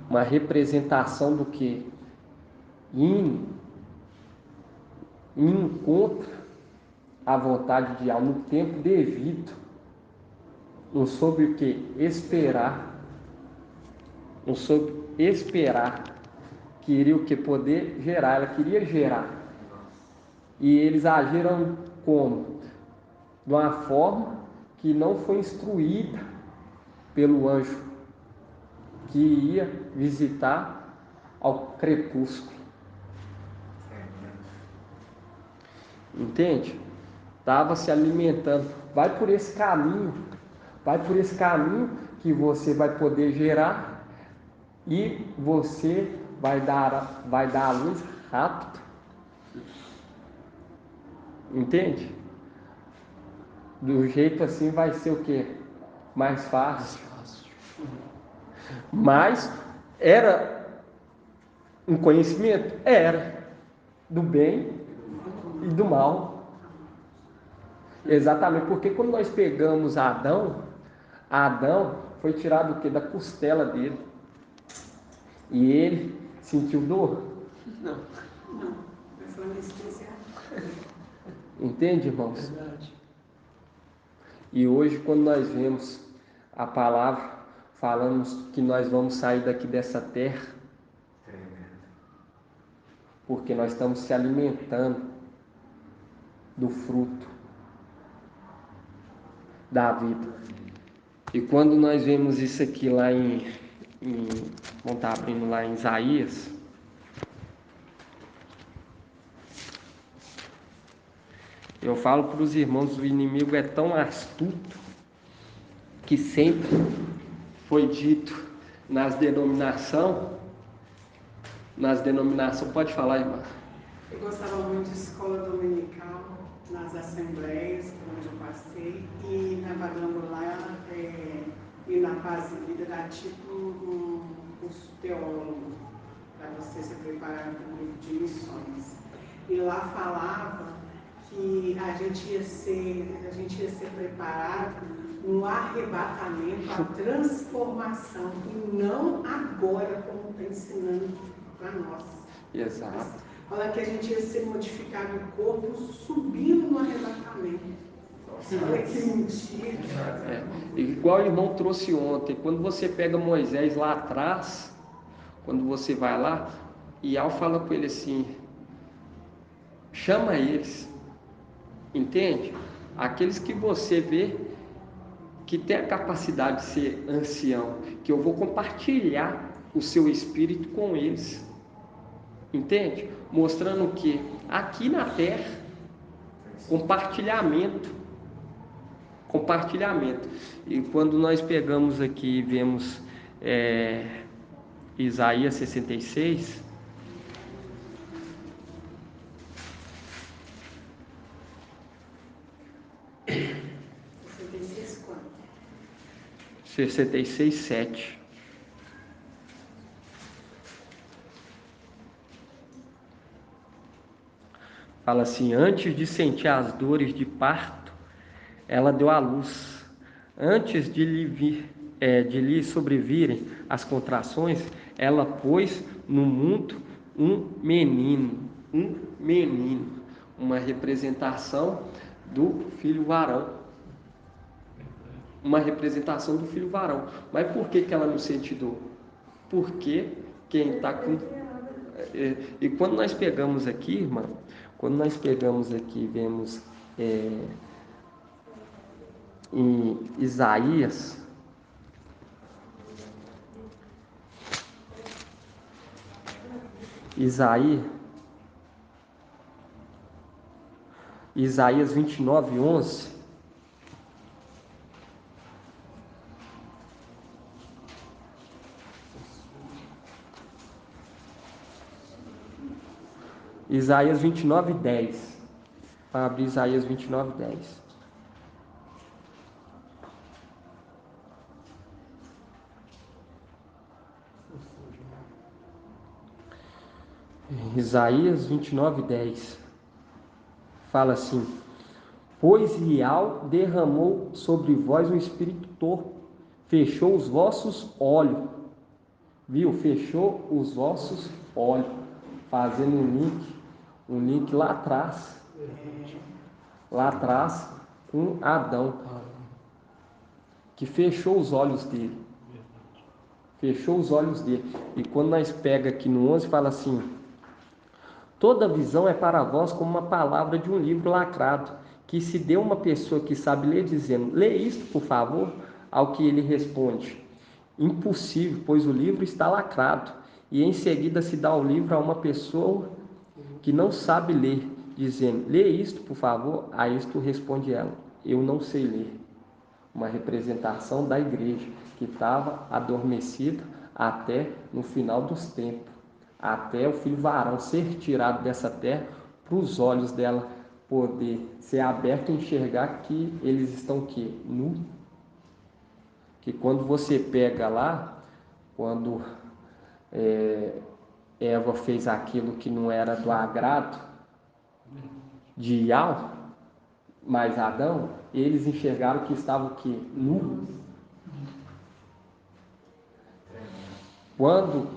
uma representação do que? Indo contra a vontade de Deus no tempo devido. Não soube o que? Esperar. Não soube esperar. Queria o que? Poder gerar. Ela queria gerar. E eles agiram como? De uma forma que não foi instruída pelo anjo que ia visitar ao crepúsculo. Entende? Estava se alimentando. Vai por esse caminho que você vai poder gerar e você vai dar a luz rápido. Entende? Do jeito assim vai ser o quê? Mais fácil. Mas era um conhecimento? Era. Do bem e do mal. Exatamente, porque quando nós pegamos Adão foi tirado o quê? Da costela dele. E ele sentiu dor? Não. Foi anestesiado. Entende, irmãos? Verdade. E hoje, quando nós vemos a palavra, falamos que nós vamos sair daqui dessa terra, porque nós estamos se alimentando do fruto da vida. E quando nós vemos isso aqui lá vamos estar abrindo lá em Isaías, eu falo para os irmãos, o inimigo é tão astuto que sempre foi dito nas denominações, pode falar, irmã. Eu gostava muito de escola dominical, nas assembleias, onde eu passei, e na Quadrangular e na Paz e Vida era tipo um curso teólogo, para você ser preparado para um grupo de missões. E lá falava que a gente ia ser preparado no arrebatamento, a transformação, e não agora, como está ensinando para nós. Exato. Fala que a gente ia ser modificado o corpo subindo no arrebatamento. Olha que mentira. Igual o irmão trouxe ontem, quando você pega Moisés lá atrás, quando você vai lá, e Al fala com ele assim, chama eles, entende? Aqueles que você vê que tem a capacidade de ser ancião, que eu vou compartilhar o seu espírito com eles, entende? Mostrando que aqui na terra, compartilhamento, e quando nós pegamos aqui e vemos Isaías 66, quanto? 66, 7. Fala assim: antes de sentir as dores de parto, ela deu à luz. Antes de lhe sobrevirem as contrações, ela pôs no mundo um menino, uma representação do filho varão. Uma representação do filho varão. Mas por que ela não sente dor? Porque quem está com... E quando nós pegamos aqui, irmã, vemos em Isaías, Isaías 29, 11. Isaías 29, 10. Para abrir Isaías 29, 10. Isaías 29, 10. Fala assim: pois Rial derramou sobre vós um espírito torpe, fechou os vossos olhos. Viu? Fechou os vossos olhos. Fazendo um link lá atrás, com Adão, que fechou os olhos dele. E quando nós pega aqui no 11, fala assim: toda visão é para vós como uma palavra de um livro lacrado, que se deu uma pessoa que sabe ler, dizendo: lê isto, por favor, ao que ele responde: impossível, pois o livro está lacrado. E em seguida se dá o livro a uma pessoa que não sabe ler, dizendo: lê isto, por favor. A isto responde ela: eu não sei ler. Uma representação da igreja que estava adormecida até no final dos tempos, até o filho varão ser tirado dessa terra, para os olhos dela poder ser aberto e enxergar que eles estão nu. Que quando você pega lá, quando Eva fez aquilo que não era do agrado de Ial, mas Adão, eles enxergaram que estavam nu. Quando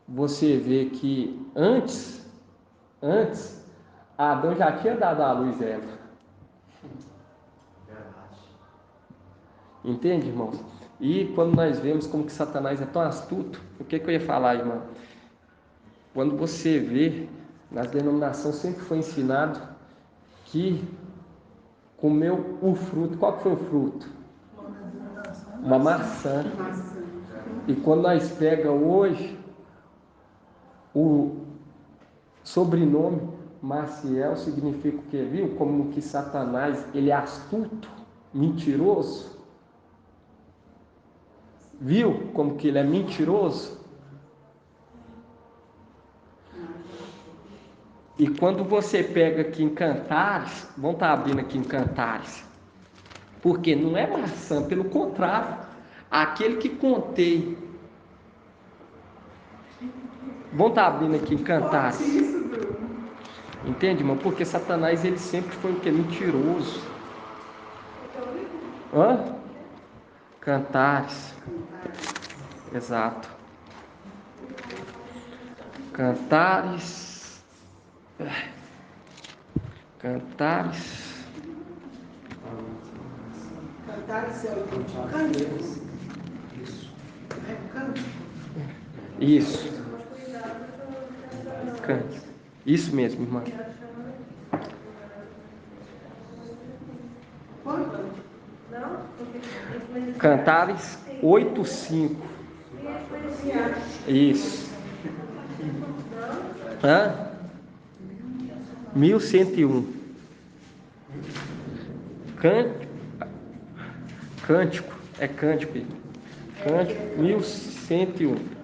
você vê que antes Adão já tinha dado à luz Eva. Entende, irmãos? E quando nós vemos como que Satanás é tão astuto, o que eu ia falar, irmão? Quando você vê, nas denominações sempre foi ensinado que comeu o fruto. Qual que foi o fruto? Uma maçã. E quando nós pega hoje o sobrenome Maciel, significa o quê? Viu? Como que Satanás, ele é astuto, mentiroso. Viu como que ele é mentiroso? E quando você pega aqui em Cantares, vamos estar abrindo aqui em Cantares, porque não é maçã, pelo contrário, aquele que contei Vamos estar abrindo aqui em Cantares. Forte isso, Bruno. Entende, irmão? Porque Satanás, ele sempre foi o quê? Mentiroso. Hã? Cantares. Exato. Cantares. Cantares. Cantares é o livro de cânticos. É cântico. Isso. Cântico. Isso mesmo, irmã. Quanto? Cantares 8:5. Isso. Hã? 1101. Cântico. É cântico, irmão. Cântico 1101.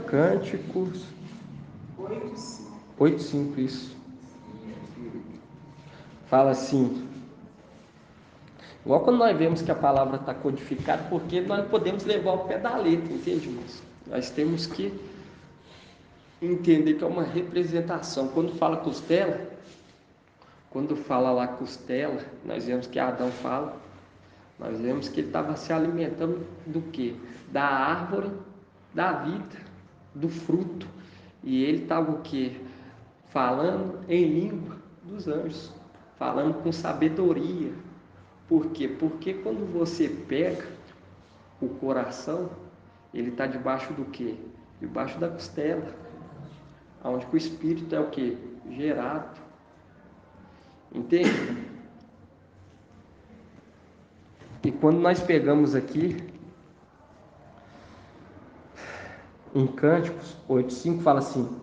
Cânticos 8:5, isso. Fala assim. Igual quando nós vemos que a palavra está codificada, porque nós não podemos levar ao pé da letra, entende, irmãos? Nós temos que entender que é uma representação. Quando fala costela, quando fala lá costela, nós vemos que Adão fala, nós vemos que ele estava se alimentando do quê? Da árvore da vida, do fruto. E ele estava o quê? Falando em língua dos anjos, falando com sabedoria. Por quê? Porque quando você pega o coração, ele está debaixo do quê? Debaixo da costela, onde o espírito é o quê? Gerado. Entende? E quando nós pegamos aqui em Cânticos 8:5, fala assim: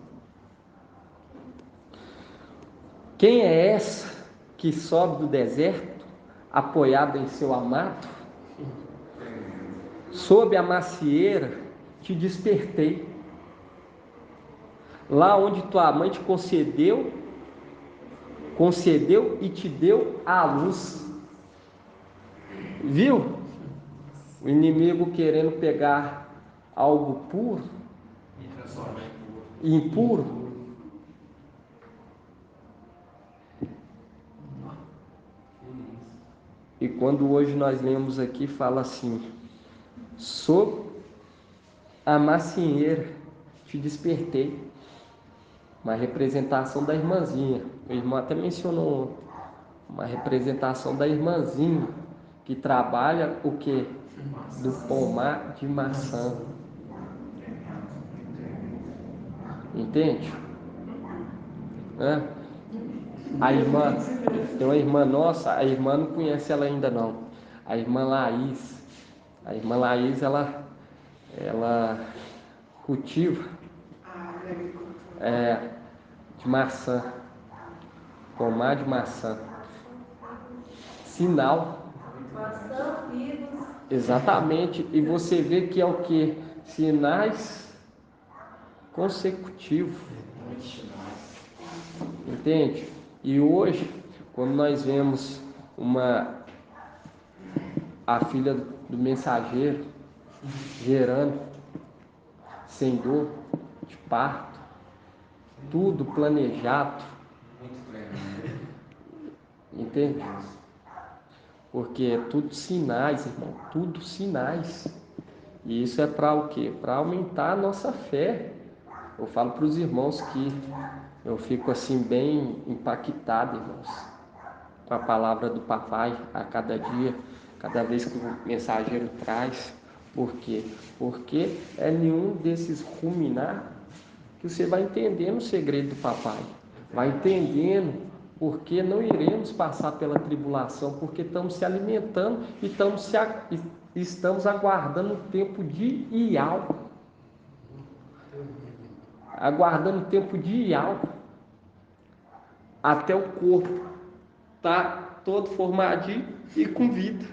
quem é essa que sobe do deserto, apoiada em seu amado? Sob a macieira te despertei, lá onde tua mãe te concedeu e te deu a luz. Viu? O inimigo querendo pegar algo puro e impuro. E quando hoje nós lemos aqui, fala assim: sob a macieira te despertei. Uma representação da irmãzinha. O irmão até mencionou uma representação da irmãzinha que trabalha o que? Do pomar de maçã. Entende? A irmã, tem uma irmã nossa, a irmã não conhece ela ainda não. A irmã Laís. A irmã Laís, ela cultiva de maçã, pomar de maçã. Sinal. Exatamente. E você vê que é o que? Sinais consecutivos. Entende? E hoje, quando nós vemos a filha do mensageiro gerando sem dor de parto, tudo planejado. Entende? Porque é tudo sinais, irmão, tudo sinais. E isso é para o quê? Para aumentar a nossa fé. Eu falo para os irmãos que eu fico assim bem impactado, irmãos, com a palavra do papai a cada dia, cada vez que o mensageiro traz. Por quê? Porque é nenhum desses ruminar que você vai entendendo o segredo do papai, vai entendendo porque não iremos passar pela tribulação, porque estamos se alimentando e estamos aguardando o tempo de Ial. Aguardando o tempo de Ial. Até o corpo tá todo formadinho e com vida.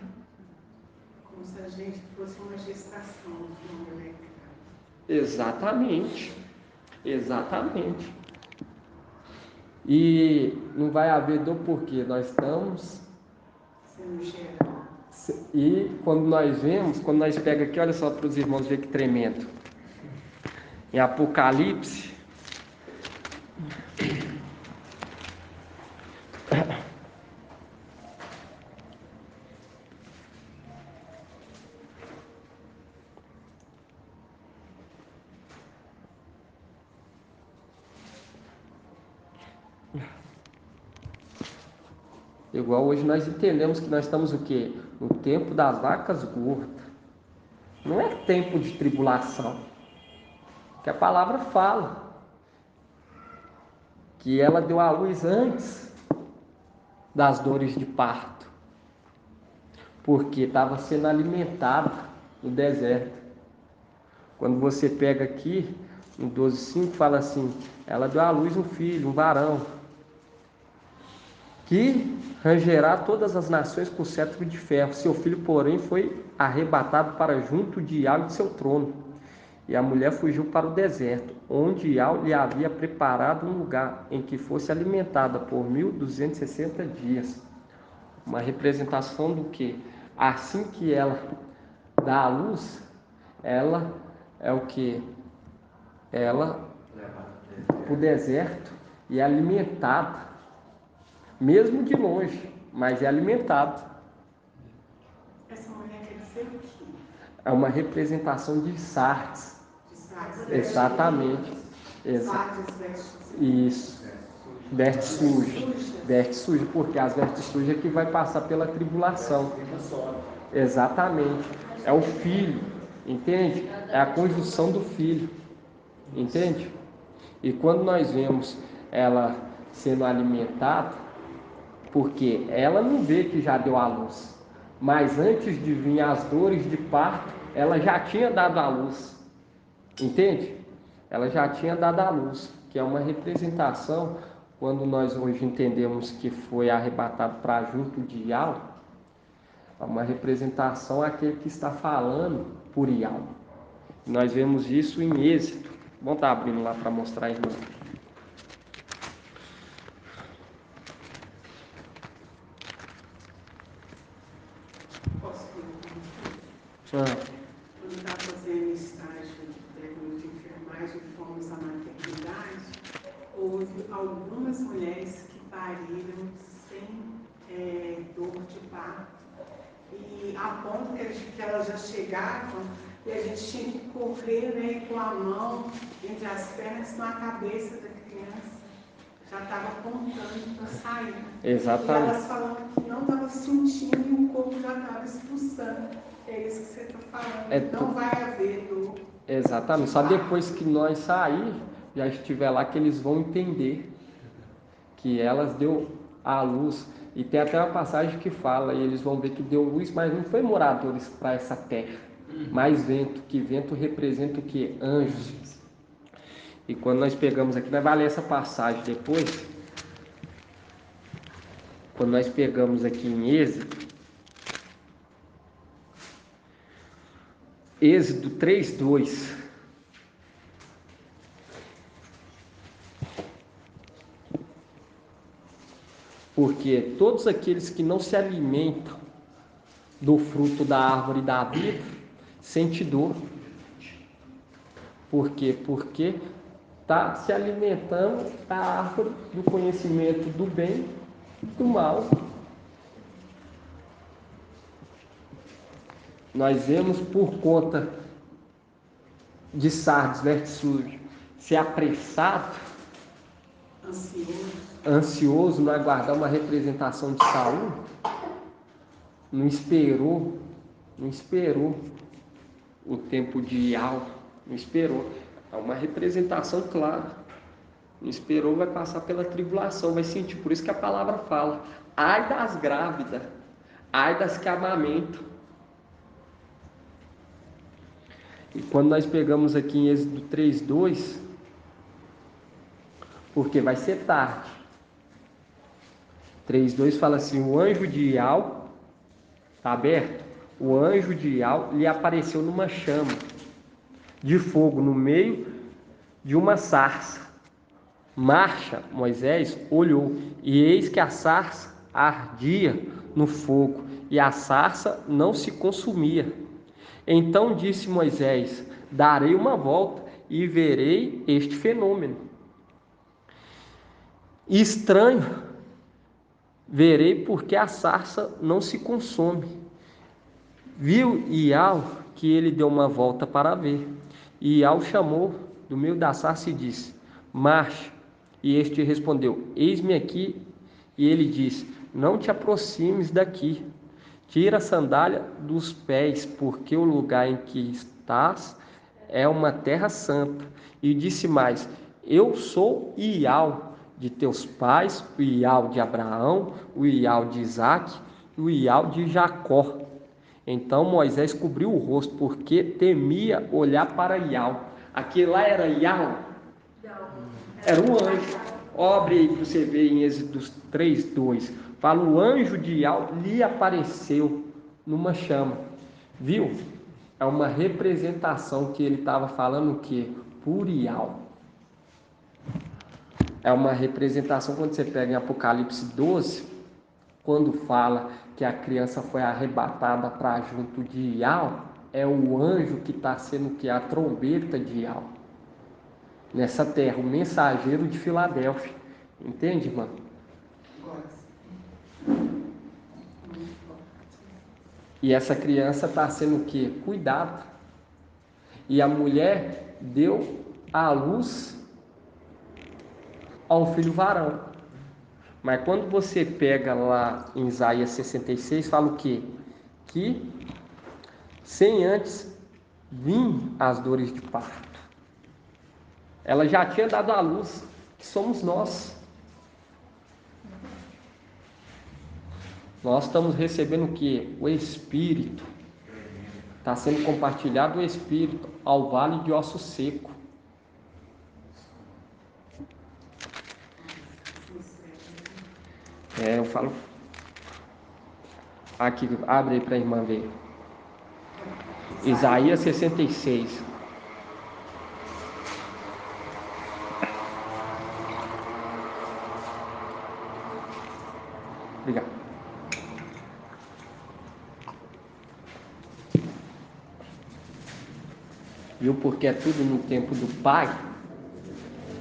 como se a gente fosse uma gestação de uma mulher. Exatamente. Exatamente. E não vai haver dor porque nós estamos. Sendo gerado. E quando nós vemos, quando nós pega aqui, olha só para os irmãos ver que tremendo. Em Apocalipse, igual hoje nós entendemos que nós estamos o quê? No tempo das vacas gordas. Não é tempo de tribulação. Que a palavra fala que ela deu à luz antes das dores de parto, porque estava sendo alimentada no deserto. Quando você pega aqui, no 12:5 fala assim, ela deu à luz um filho, um varão, que rangerá todas as nações com cetro de ferro. Seu filho, porém, foi arrebatado para junto de Iau e de seu trono. E a mulher fugiu para o deserto, onde Iau lhe havia preparado um lugar em que fosse alimentada por 1260 dias. Uma representação do que? Assim que ela dá à luz, ela é o que? Ela para o deserto e é alimentada, mesmo de longe, mas é alimentada. Essa mulher quer dizer o quê? É uma representação de Sardes. De Sardes. Exatamente. Sardes veste. Isso. Veste suja. Veste suja, porque as vestes sujas que vai passar pela tribulação. Exatamente. É o filho, entende? É a conjunção do filho, entende? E quando nós vemos ela sendo alimentada, porque ela não vê que já deu à luz, mas antes de vir as dores de parto, ela já tinha dado à luz, entende? Ela já tinha dado à luz, que é uma representação, quando nós hoje entendemos que foi arrebatado para junto de Iau, é uma representação àquele que está falando por Iau. Nós vemos isso em Êxodo. Vamos estar abrindo lá para mostrar, irmão. Posso perguntar? Ah. Quando eu estava fazendo estágio técnico de enfermagem, fomos à maternidade, houve algumas mulheres que pariram sem dor de parto. E a ponto que elas já chegavam e a gente tinha que correr, né, com a mão entre as pernas, senão a cabeça da criança já estava apontando para sair. Exatamente. E elas falavam que não estava sentindo e o corpo já estava expulsando. É isso que você está falando. Não vai haver dor. Exatamente. Só depois que nós sair, já estiver lá, que eles vão entender que elas deu à luz. E tem até uma passagem que fala, e eles vão ver que deu luz, mas não foi moradores para essa terra, mas vento, que vento representa o que? Anjos. E quando nós pegamos aqui, nós vai ler essa passagem depois. Quando nós pegamos aqui em Êxodo 3:2. Porque todos aqueles que não se alimentam do fruto da árvore da vida sentem dor. Por quê? Porque está se alimentando da árvore do conhecimento do bem e do mal. Nós vemos por conta de Sardes, verso ser apressado, ansioso no aguardar uma representação de Saul, não esperou o tempo de Iau, não esperou. É uma representação clara. Não esperou, vai passar pela tribulação, vai sentir. Por isso que a palavra fala: ai das grávidas, ai das que amamentam. E quando nós pegamos aqui em Êxodo 3:2, porque vai ser tarde. 3:2 fala assim: o anjo de Iau está aberto, o anjo de Iau lhe apareceu numa chama de fogo no meio de uma sarça. Marcha, Moisés olhou, e eis que a sarça ardia no fogo, e a sarça não se consumia. Então disse Moisés: darei uma volta e verei este fenômeno. Estranho, verei porque a sarça não se consome. Viu Iau que ele deu uma volta para ver. E Iau chamou do meio da sarça e disse: marche. E este respondeu: eis-me aqui. E ele disse: não te aproximes daqui. Tira a sandália dos pés, porque o lugar em que estás é uma terra santa. E disse mais: eu sou Iau de teus pais, o Iau de Abraão, o Iau de Isaque, o Iau de Jacó. Então Moisés cobriu o rosto, porque temia olhar para Iau. Aquele lá era Iau? Era um anjo. Abre aí para você ver em Êxodo 3:2. Fala: o anjo de Iau lhe apareceu numa chama. Viu? É uma representação que ele estava falando o quê? Por Iau. É uma representação quando você pega em Apocalipse 12, quando fala que a criança foi arrebatada para junto de Iau, é o anjo que está sendo que a trombeta de Iau nessa terra, o mensageiro de Filadélfia. Entende, irmão? E essa criança está sendo o quê? Cuidado. E a mulher deu à luz a um filho varão. Mas quando você pega lá em Isaías 66, fala o quê? Que sem antes vir as dores de parto. Ela já tinha dado à luz, que somos nós. Nós estamos recebendo o quê? O Espírito. Está sendo compartilhado o Espírito ao vale de osso seco. Eu falo. Aqui, abre aí para a irmã ver. Isaías 66. Obrigado. Viu? Porque é tudo no tempo do Pai.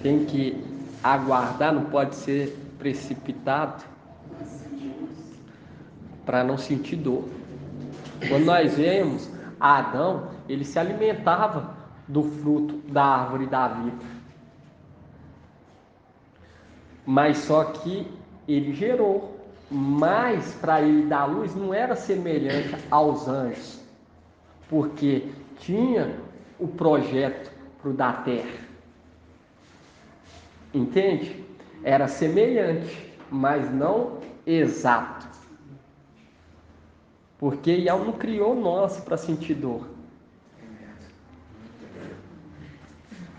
Tem que aguardar, não pode ser precipitado para não sentir dor. Quando nós vemos Adão, ele se alimentava do fruto da árvore da vida. Mas só que ele gerou. Mas para ele dar luz não era semelhante aos anjos, porque tinha o projeto para o da terra. Entende? Era semelhante, mas não exato. Porque Iau não criou nós para sentir dor.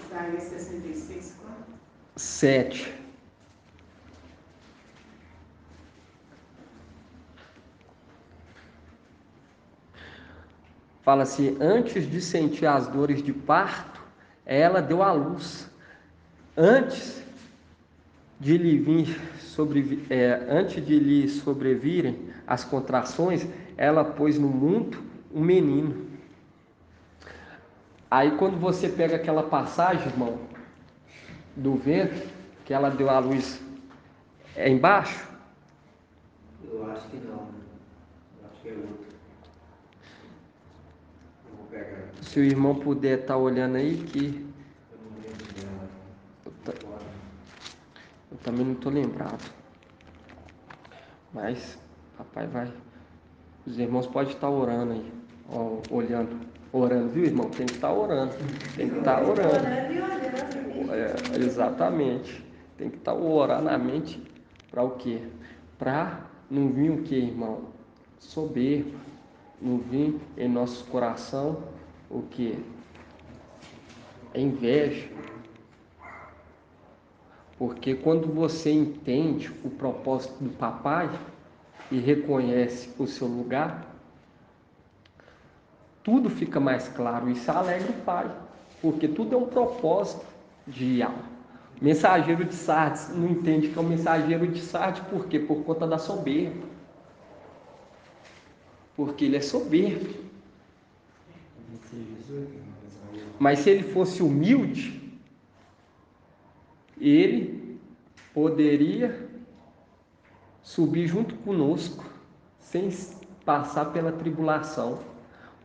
Isaías 66, quanto? 7. Fala assim: antes de sentir as dores de parto, ela deu à luz. Antes de lhe sobrevirem as contrações, ela pôs no mundo um menino. Aí quando você pega aquela passagem, irmão, do ventre, que ela deu à luz, é embaixo? Eu acho que não. Eu acho que é outro. Eu vou pegar. Se o irmão puder estar olhando aí, que Eu não lembro dela. eu também não estou lembrado. Mas papai vai. Os irmãos podem estar orando aí, ó, olhando, orando, viu, irmão? Tem que estar orando, tem que estar orando. Exatamente. Tem que estar orar na mente para o quê? Para não vir o quê, irmão? Soberba. Não vir em nosso coração o quê? Inveja. Porque quando você entende o propósito do papai e reconhece o seu lugar, tudo fica mais claro. Isso alegra o Pai, porque tudo é um propósito de alma. Mensageiro de Sardes não entende que é o mensageiro de Sardes, por quê? Por conta da soberba. Porque ele é soberbo. Mas se ele fosse humilde, ele poderia subir junto conosco, sem passar pela tribulação.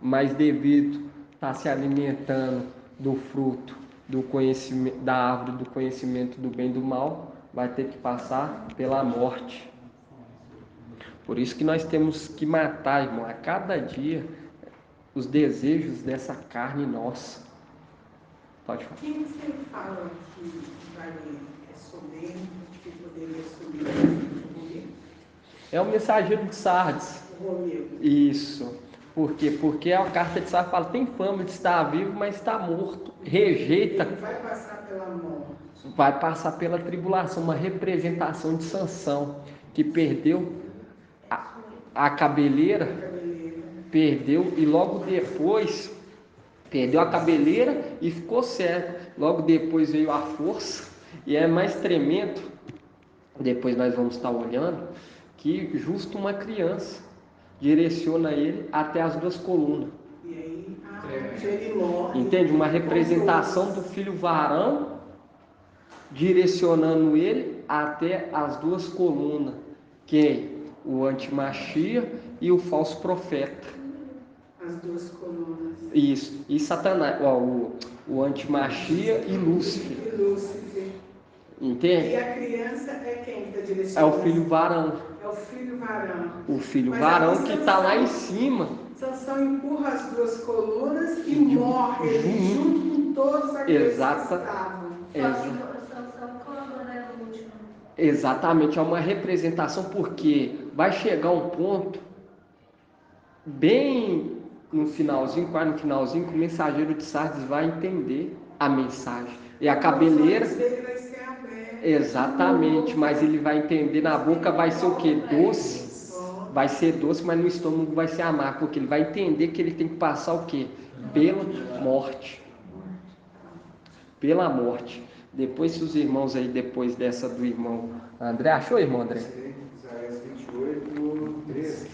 Mas devido a estar se alimentando do fruto do conhecimento, da árvore do conhecimento do bem e do mal, vai ter que passar pela morte. Por isso que nós temos que matar, irmão, a cada dia os desejos dessa carne nossa. Pode falar. Quem você fala que é soberbo, que poderia subir o Romeu? É o mensageiro de Sardes. O Romeu. Isso. Por quê? Porque a carta de Sardes fala, tem fama de estar vivo, mas está morto. Rejeita. Ele vai passar pela morte. Vai passar pela tribulação, uma representação de Sansão, que perdeu a cabeleira, perdeu e logo depois perdeu a cabeleira e ficou cego. Logo depois veio a força, e é mais tremendo. Depois nós vamos estar olhando que justo uma criança direciona ele até as duas colunas. E aí, ele morre. Entende? Uma representação do filho varão direcionando ele até as duas colunas. Quem? O antimachia e o falso profeta. As duas colunas. Isso. E Satanás, o antimachia e Lúcifer. E Lúcifer. Entende? E a criança é quem está É direcionando? o filho varão. É o filho varão. O filho Mas varão que Sansão- está lá em cima. Sansão empurra as duas colunas e morre ele junto com todos aqueles que estavam. Sansão colaborando no último. Exatamente, é uma representação, porque vai chegar um ponto bem no finalzinho, quase no finalzinho, que o mensageiro de Sardes vai entender a mensagem. E a cabeleira, Os olhos dele vai ser aberto. exatamente, mas ele vai entender, na boca vai ser o quê? Doce. Vai ser doce, mas no estômago vai ser amargo, porque ele vai entender que ele tem que passar o quê? Pela morte. Pela morte. Depois, se os irmãos aí, depois dessa do irmão André, achou, irmão André? Isaías 28, 13.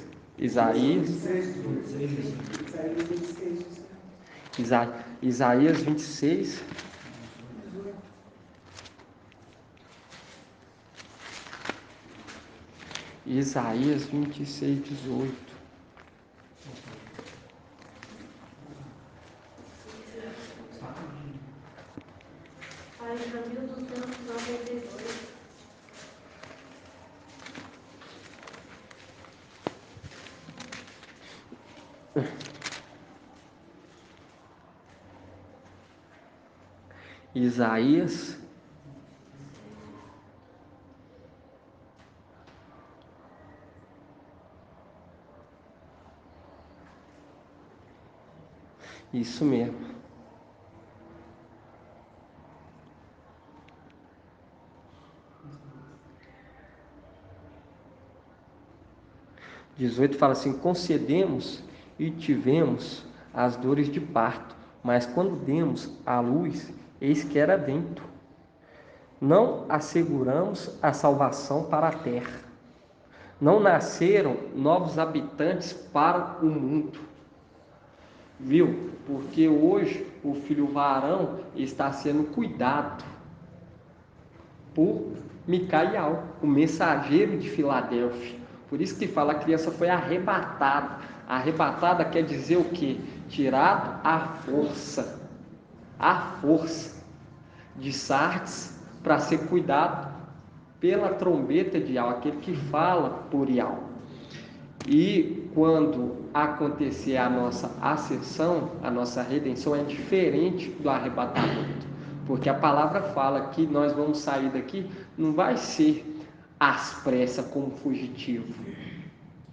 Isaías 26. Isaías 26, 18. Página 1292. Isaías isso mesmo. (18) fala assim: concedemos e tivemos as dores de parto, mas quando demos à luz, eis que era vento. Não asseguramos a salvação para a terra. Não nasceram novos habitantes para o mundo. Viu? Porque hoje o filho varão está sendo cuidado por Micaial, o mensageiro de Filadélfia. Por isso que fala, a criança foi arrebatada. Arrebatada quer dizer o quê? Tirado à força. À força de Sardes, para ser cuidado pela trombeta de Ial, aquele que fala por Ial. E quando acontecer a nossa ascensão, a nossa redenção é diferente do arrebatamento. Porque a palavra fala que nós vamos sair daqui, não vai ser às pressas como fugitivo.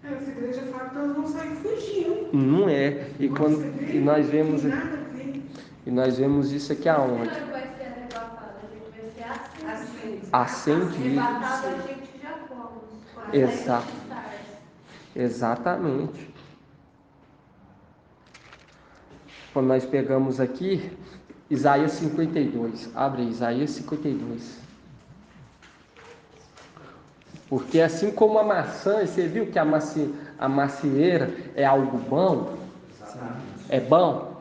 Essa igreja fala que nós vamos sair fugindo. Não é. E nós vemos isso aqui aonde? A gente vai ser arrebatado, a gente vai ser Ascendido. arrebatado, a gente já fomos. Exato. Exatamente. quando nós pegamos aqui, Isaías 52. Abre aí, Isaías 52. Porque assim como a maçã, você viu que a macieira é algo bom? É bom?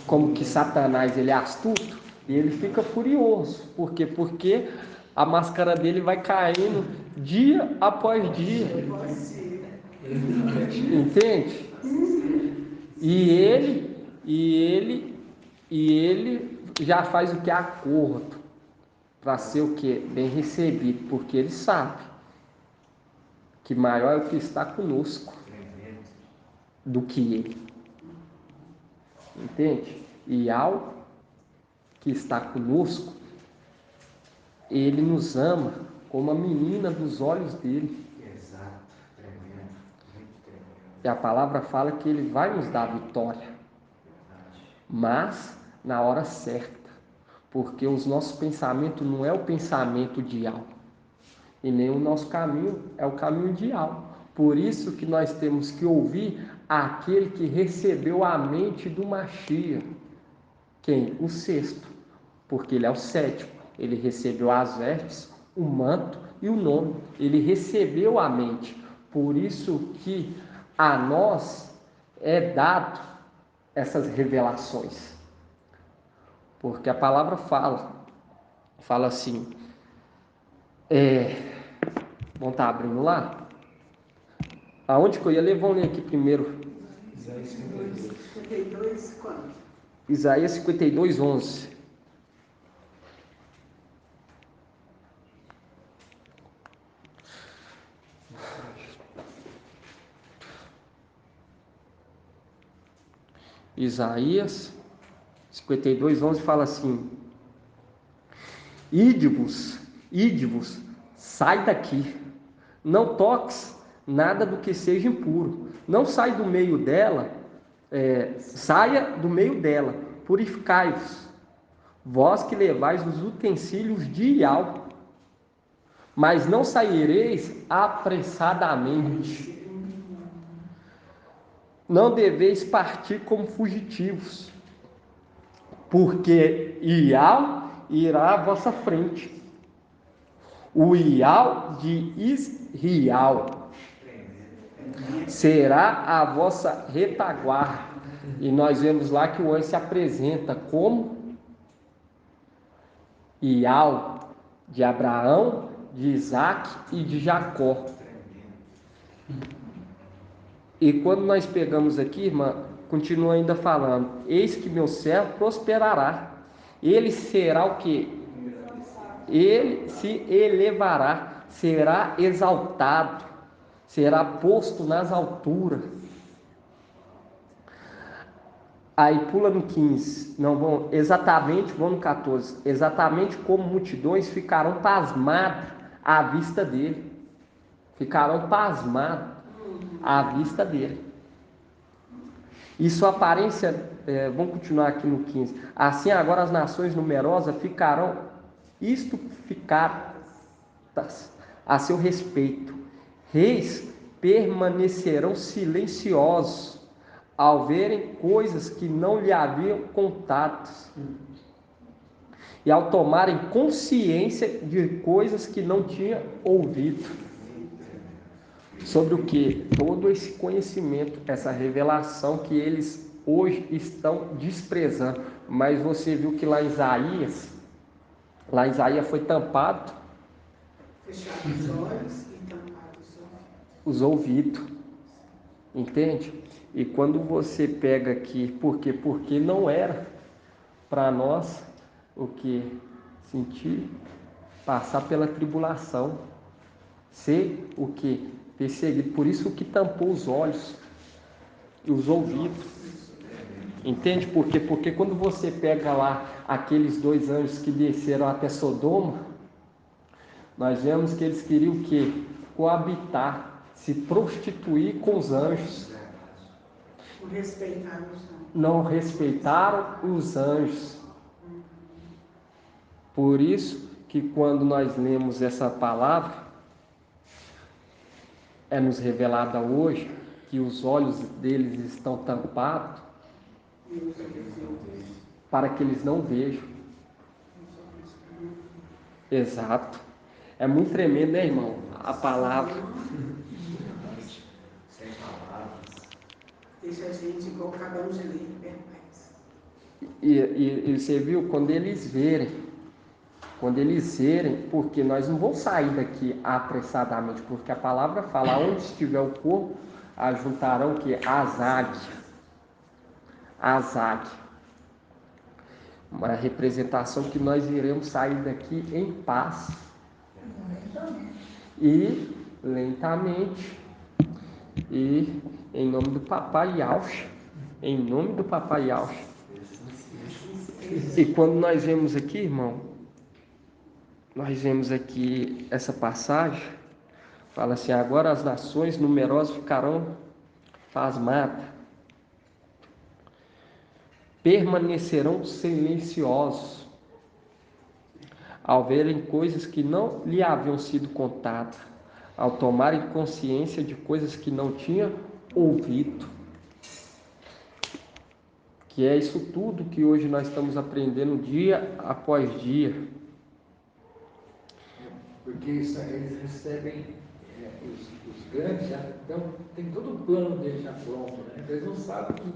Como que Satanás ele é astuto e ele fica furioso. Por quê? Porque a máscara dele vai caindo dia após dia. Entende? E ele já faz o que? Acordo para ser o que? Bem recebido, porque ele sabe que maior é o que está conosco do que ele. Entende? E ao que está conosco, ele nos ama como a menina dos olhos dele. Exato, tremendo, muito tremendo. E a palavra fala que ele vai nos dar vitória, mas na hora certa, porque os nossos pensamentos não é o pensamento de algo, e nem o nosso caminho é o caminho de algo. Por isso que nós temos que ouvir aquele que recebeu a mente do Machia. Quem? O sexto, porque ele é o sétimo. Ele recebeu as vestes, o manto e o nome. Ele recebeu a mente. Por isso que a nós é dado essas revelações. Porque a palavra fala assim, vamos estar abrindo lá? Aonde que eu ia ler? Vamos ler aqui primeiro. Isaías 52, quanto? Isaías 52, 11. Isaías 52, 11 fala assim: Ide-vos, sai daqui, não toques nada do que seja impuro, não sai do meio dela, saia do meio dela, purificai-vos, vós que levais os utensílios de Ial, mas não saireis apressadamente, não deveis partir como fugitivos, porque Ial irá à vossa frente, o Ial de Israel será a vossa retaguarda. E nós vemos lá que o anjo se apresenta como Ial de Abraão, de Isaac e de Jacó. E quando nós pegamos aqui, irmã, continua ainda falando: eis que meu servo prosperará, ele será o quê? Ele se elevará, será exaltado, será posto nas alturas. Aí pula no 15, não vão, exatamente, vão no 14, exatamente como multidões ficarão pasmadas à vista dele, ficarão pasmados à vista dele. E sua aparência, vamos continuar aqui no 15, assim agora as nações numerosas ficarão estupefatas a seu respeito, reis permanecerão silenciosos ao verem coisas que não lhe haviam contado e ao tomarem consciência de coisas que não tinham ouvido. Sobre o que? Todo esse conhecimento, essa revelação que eles hoje estão desprezando. Mas você viu que lá em Isaías foi tampado Fechado os olhos e tampado os ouvidos. Entende? E quando você pega aqui, por quê? Porque não era para nós o que? Sentir, passar pela tribulação, ser o que? Perseguido. Por isso que tampou os olhos e os ouvidos. Entende por quê? Porque quando você pega lá aqueles 2 anjos que desceram até Sodoma, nós vemos que eles queriam o quê? Coabitar, se prostituir com os anjos. Não respeitaram os anjos. Por isso que quando nós lemos essa palavra, é nos revelada hoje, que os olhos deles estão tampados para que eles não vejam. Exato. É muito tremendo, né, irmão? A palavra. Sem palavras. Deixa a gente igual acabamos de ler, perplexo. E você viu, quando eles verem, porque nós não vamos sair daqui apressadamente, porque a palavra fala, onde estiver o corpo, ajuntarão o que? As águias. As águias. Uma representação que nós iremos sair daqui em paz. E lentamente. E em nome do Papai Yauch. Em nome do Papai Yauch. E quando nós vemos aqui, irmão, nós vemos aqui essa passagem, fala assim, agora as nações numerosas ficarão pasmadas, permanecerão silenciosos, ao verem coisas que não lhe haviam sido contadas, ao tomarem consciência de coisas que não tinham ouvido. Que é isso tudo que hoje nós estamos aprendendo dia após dia. Porque eles recebem, os grandes já tem todo o plano deles já pronto, né? Eles não sabem que,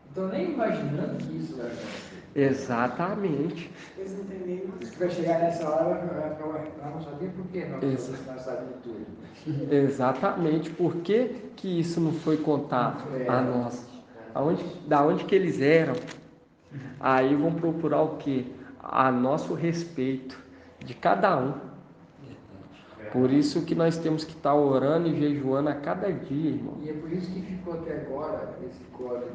estão nem imaginando que isso vai acontecer. Exatamente. Eles não entendem. Diz que vai chegar nessa hora, vai falar, não sabia por quê, nós sabemos tudo. Exatamente. Por que isso não foi contado a nós? Da onde que eles eram? Aí vão procurar o quê? A nosso respeito, de cada um. Por isso que nós temos que estar orando e jejuando a cada dia, irmão. E é por isso que ficou até agora esse código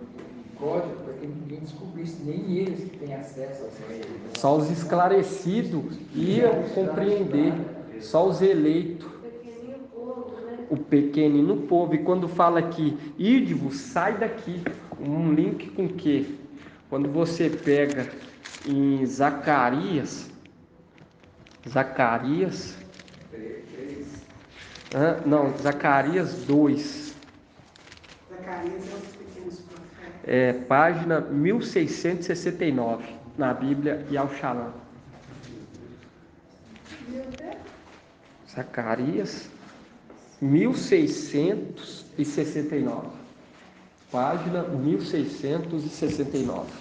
para que ninguém descobrisse, nem eles que têm acesso a ele. Só os esclarecidos iam compreender, só os eleitos. O pequenino povo. E quando fala aqui, ide-vos, sai daqui. Um link com o quê? Quando você pega em Zacarias, Zacarias 2. Zacarias é os pequenos profetas. Página 1669, na Bíblia Yauchalã. Zacarias 1669. Página 1669.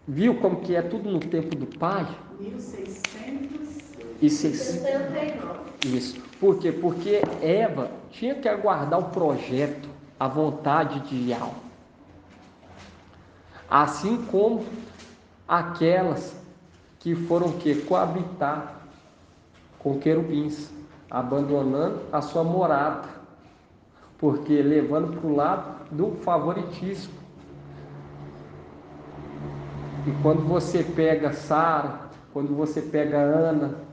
Viu como que é tudo no tempo do Pai? 1669. Isso. Por quê? Porque Eva tinha que aguardar o projeto, a vontade de Yahweh. Assim como aquelas que foram coabitar com querubins, abandonando a sua morada, porque levando para o lado do favoritismo. E quando você pega Sara, quando você pega Ana,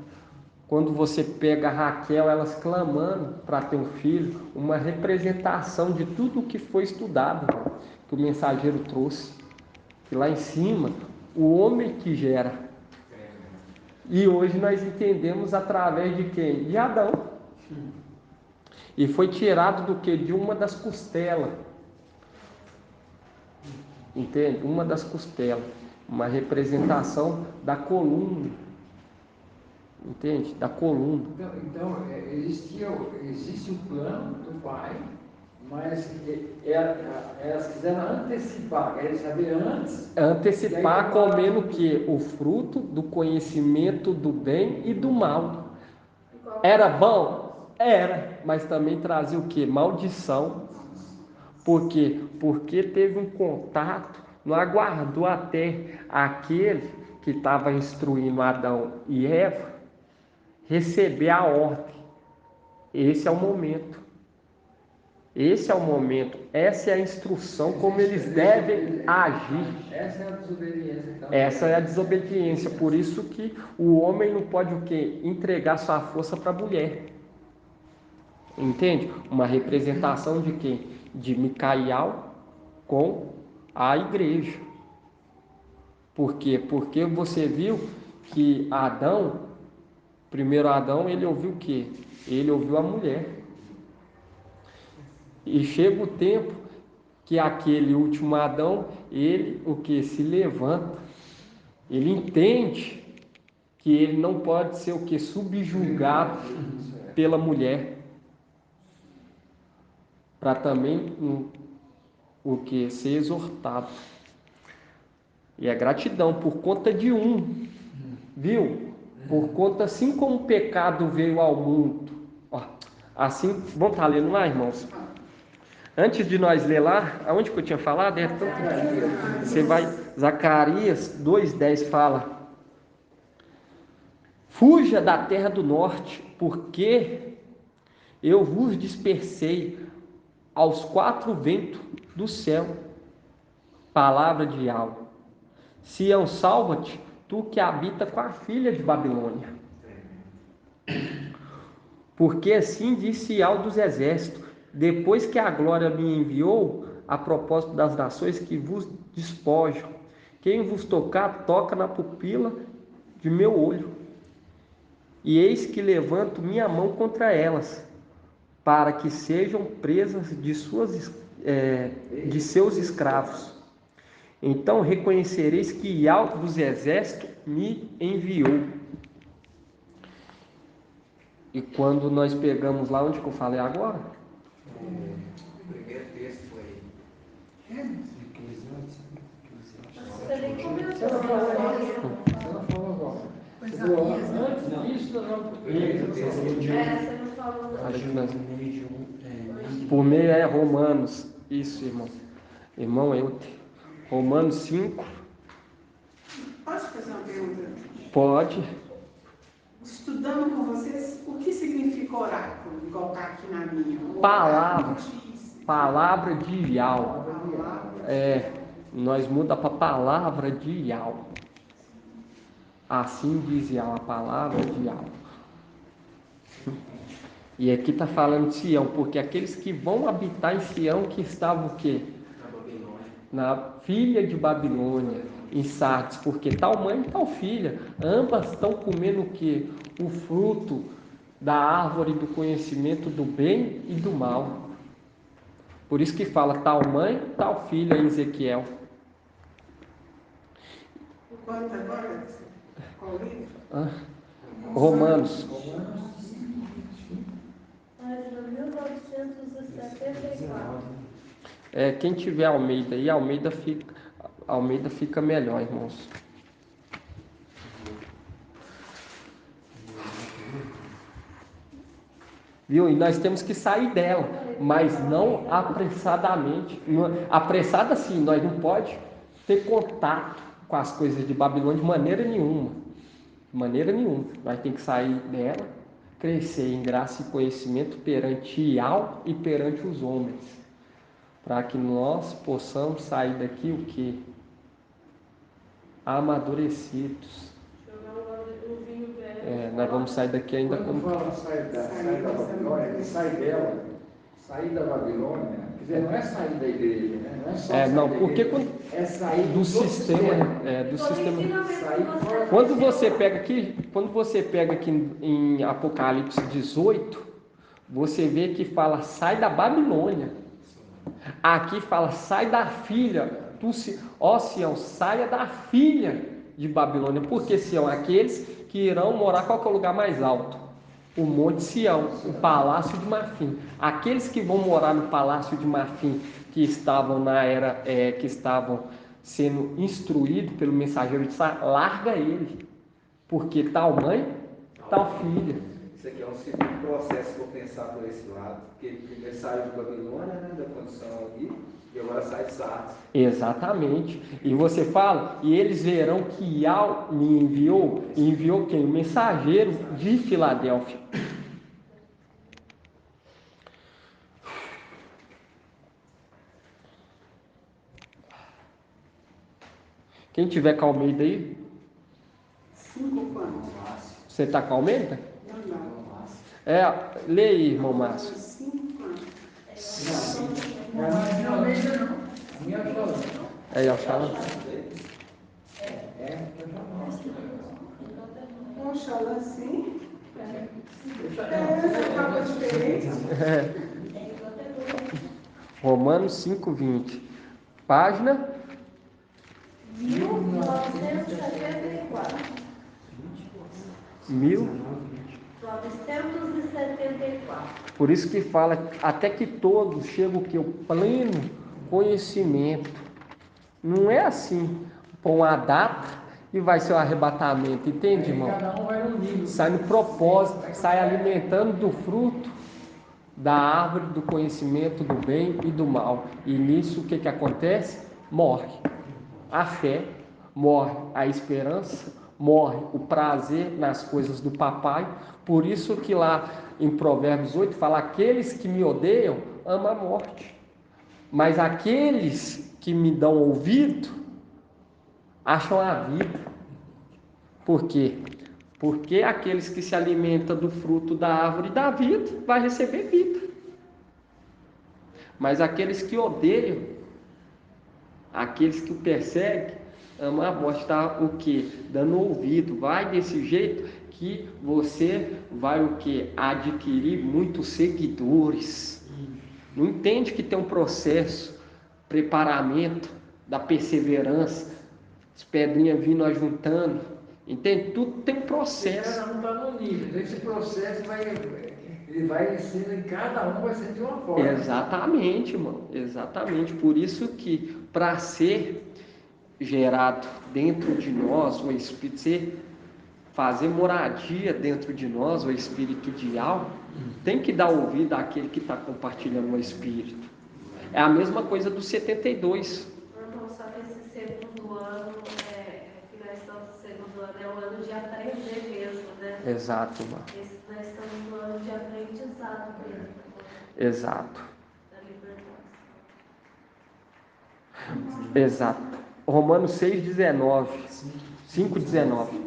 quando você pega Raquel, elas clamando para ter um filho, uma representação de tudo o que foi estudado, que o mensageiro trouxe. Que lá em cima, o homem que gera. E hoje nós entendemos através de quem? De Adão. E foi tirado do que? De uma das costelas. Entende? Uma das costelas. Uma representação da coluna. Entende? Da coluna. Então existe o plano do Pai, mas elas quiseram antecipar, querem saber antes. Antecipar comendo o quê? O fruto do conhecimento do bem e do mal. Era bom? Era, mas também trazia o quê? Maldição. Por quê? Porque teve um contato, não aguardou até aquele que estava instruindo Adão e Eva receber a ordem. Esse é o momento. Esse é o momento. Essa é a instrução como eles devem agir. Essa é a desobediência. Então. Essa é a desobediência. Por isso que o homem não pode o quê? Entregar sua força para a mulher. Entende? Uma representação de quem? De Micael com a igreja. Por quê? Porque você viu que Adão, primeiro Adão, ele ouviu o quê? Ele ouviu a mulher. E chega o tempo que aquele último Adão, ele o que se levanta, ele entende que ele não pode ser o que subjugado pela mulher, para também o que ser exortado. E é gratidão por conta de um, viu? Por conta, assim como o pecado veio ao mundo, ó, assim, vamos estar lendo lá, irmãos? Antes de nós ler lá, aonde que eu tinha falado? Você vai, Zacarias 2,10 fala: fuja da terra do norte, porque eu vos dispersei aos quatro ventos do céu. Palavra de Yahweh. Sião, salva-te, tu que habita com a filha de Babilônia. Porque assim disse Yahweh dos exércitos: depois que a glória me enviou, a propósito das nações que vos despojam, quem vos tocar, toca na pupila de meu olho. E eis que levanto minha mão contra elas, para que sejam presas de seus escravos. Então reconhecereis que Yahweh dos exércitos me enviou. E quando nós pegamos lá onde que eu falei agora? O primeiro texto foi. Você nem comentou. Você não falou agora. Antes disso, não. Você não falou. Por meio é Romanos. Isso, irmão. Irmão Euter. Romanos 5. Posso fazer uma pergunta? Pode. Estudando com vocês, o que significa oráculo? Igual está aqui na minha. Palavra. Palavra de Yahweh. Nós muda para palavra de Yahweh. Assim diz Yahweh, a palavra de Yahweh. E aqui está falando de Sião, porque aqueles que vão habitar em Sião, que estavam o quê? Na filha de Babilônia, em Sardes, porque tal mãe e tal filha, ambas estão comendo o quê? O fruto da árvore do conhecimento do bem e do mal. Por isso que fala tal mãe, tal filha em Ezequiel. Quanto agora? Qual livro? Romanos. Página 1974. Quem tiver Almeida aí, Almeida fica melhor, irmãos. Viu? E nós temos que sair dela, mas não apressadamente. Apressada sim, nós não pode ter contato com as coisas de Babilônia de maneira nenhuma. De maneira nenhuma. Nós temos que sair dela, crescer em graça e conhecimento perante Yahweh e perante os homens, para que nós possamos sair daqui o quê? Amadurecidos. Nós vamos sair daqui ainda quando como... fala sair da Babilônia, sair da Babilônia, quer dizer, não é sair da igreja, né? Não é só sair não, da porque igreja, quando... é sair do sistema, do sistema. Quando você pega aqui em Apocalipse 18, você vê que fala sai da Babilônia. Aqui fala sai da filha, ó Sião, saia da filha de Babilônia, porque Sião, aqueles que irão morar, qual que é o lugar mais alto? O Monte Sião, o Palácio de Marfim. Aqueles que vão morar no Palácio de Marfim, que estavam na era, que estavam sendo instruídos pelo mensageiro de Sá, larga ele, porque tal mãe, tal filha. Isso aqui é um segundo processo, se eu pensar por esse lado, porque ele primeiro saiu de Babilônia, né, da condição aqui, e agora sai de Sardes. Exatamente. E você fala, e eles verão que Yahweh me enviou, e enviou quem? O mensageiro de Filadélfia. Quem tiver com a Almeida aí? 5 quantos? Você está com a Almeida? Não. Lê aí, irmão Márcio. 5 quantos? Não é Almeida, não. A minha fala. Eu falo. Oxalá, sim. Essa capa diferente. Romanos 5:20. Página 1974. 1974. Por isso que fala, até que todos chegam o que? O pleno conhecimento. Não é assim, põe uma data e vai ser o arrebatamento, entende, irmão? Cada um vai num nível. Sai no propósito, sai alimentando do fruto da árvore do conhecimento do bem e do mal. E nisso o que acontece? Morre a fé, morre a esperança, morre o prazer nas coisas do papai. Por isso que lá em Provérbios 8 fala: aqueles que me odeiam amam a morte, mas aqueles que me dão ouvido acham a vida. Por quê? Porque aqueles que se alimentam do fruto da árvore da vida vai receber vida. Mas aqueles que odeiam, aqueles que o perseguem, amam a morte. Está o quê? Dando ouvido. Vai desse jeito que você vai o quê? Adquirir muitos seguidores. Não entende que tem um processo, preparamento da perseverança, as pedrinhas vindo ajuntando, entende? Tudo tem um processo. Cada um está no nível. Esse processo ele vai sendo, em cada um vai sendo de uma forma. Exatamente, irmão. Exatamente. Por isso que para ser gerado dentro de nós o Espírito, fazer moradia dentro de nós o Espírito de alma, tem que dar ouvido àquele que está compartilhando o Espírito. É a mesma coisa do 72. Não, só que esse segundo ano, finalização do segundo ano, é o ano de aprender mesmo, né? Exato, irmão. Nós estamos no ano de aprendizado mesmo. Exato. Da liberdade. Exato. Romanos 6,19. 5,19.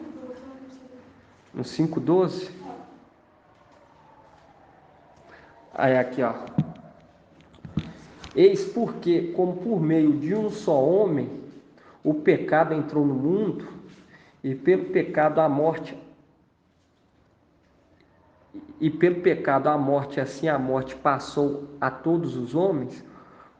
No 5,12. Aí aqui, ó. Eis porque, como por meio de um só homem, o pecado entrou no mundo, e pelo pecado a morte, assim a morte passou a todos os homens,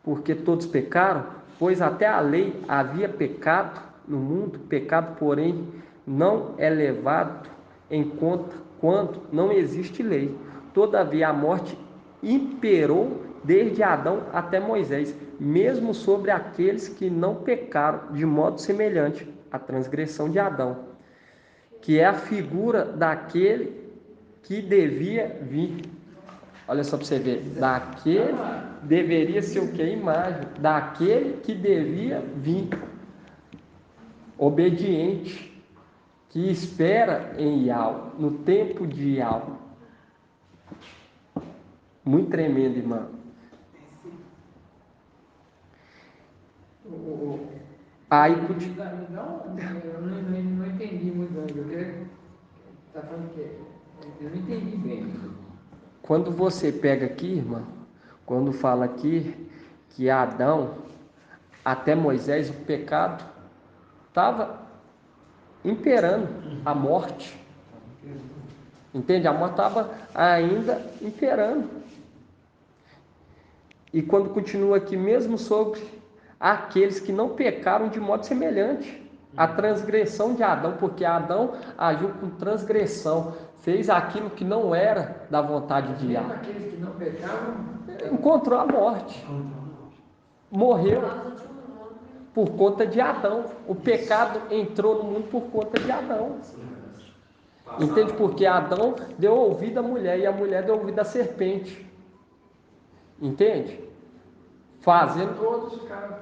porque todos pecaram, pois até a lei havia pecado no mundo. Pecado, porém, não é levado em conta quando não existe lei. Todavia a morte imperou desde Adão até Moisés, mesmo sobre aqueles que não pecaram, de modo semelhante à transgressão de Adão, que é a figura daquele que devia vir. Olha só para você ver, daquele deveria ser o que? Imagem daquele que devia vir, obediente, que espera em Yahweh, no tempo de Yahweh. Muito tremendo, irmão. Aí Eu não entendi muito bem. Está falando que eu não entendi bem. Quando você pega aqui, irmão, quando fala aqui que Adão até Moisés, o pecado estava imperando, a morte. Entende? A morte estava ainda imperando. E quando continua aqui, mesmo sobre aqueles que não pecaram de modo semelhante à transgressão de Adão, porque Adão agiu com transgressão, fez aquilo que não era da vontade de Yahweh. Aqueles que não pecavam Encontrou a morte, morreu por conta de Adão. O pecado entrou no mundo por conta de Adão. Entende? Porque Adão deu ouvido à mulher e a mulher deu ouvido à serpente. Entende? Fazendo todos ficaram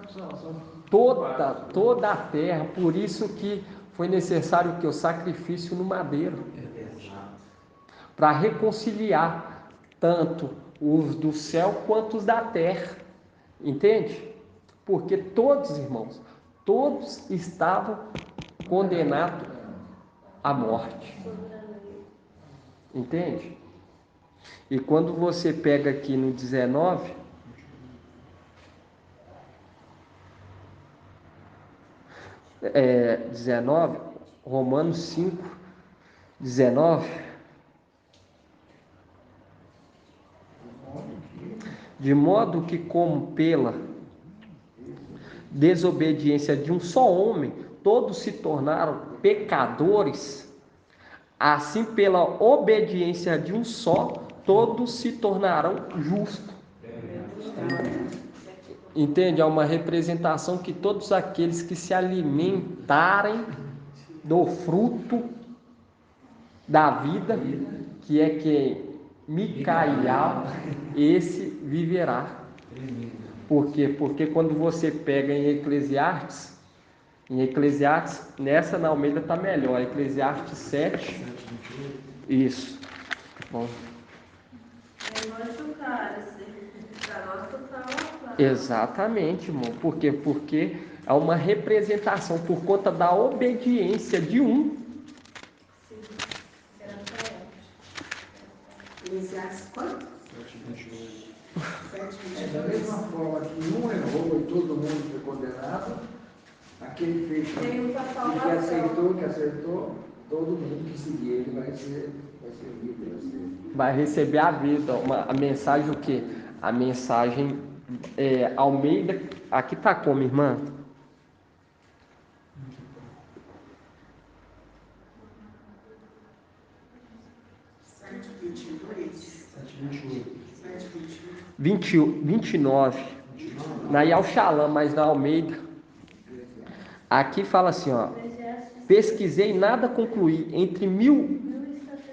toda a terra. Por isso que foi necessário que o sacrifício no madeiro, para reconciliar tanto os do céu quanto os da terra. Entende? Porque todos, irmãos, todos estavam condenados à morte. Entende? E quando você pega aqui no 19, Romanos 5, 19, De modo que, como pela desobediência de um só homem, todos se tornaram pecadores, assim pela obediência de um só, todos se tornarão justos. Entende? É uma representação que todos aqueles que se alimentarem do fruto da vida, que é que Micael, esse viverá. Por quê? Porque quando você pega em Eclesiastes, nessa na Almeida está melhor, Eclesiastes 7, isso. Bom. É nós, cara, para nós total. Exatamente, irmão. Por quê? Porque é uma representação por conta da obediência de um. Sim, era para ela. Eclesiastes quanto? 7:22. Da mesma forma que um errou e todo mundo foi condenado, aquele fez que acertou, todo mundo que seguir ele vai ser livre. Vai receber a vida. A mensagem o quê? A mensagem Almeida. Aqui está como, irmã? Sete, 29. Na Yalxalã, mas na Almeida. Aqui fala assim, ó. Pesquisei, nada concluí. Entre 1000,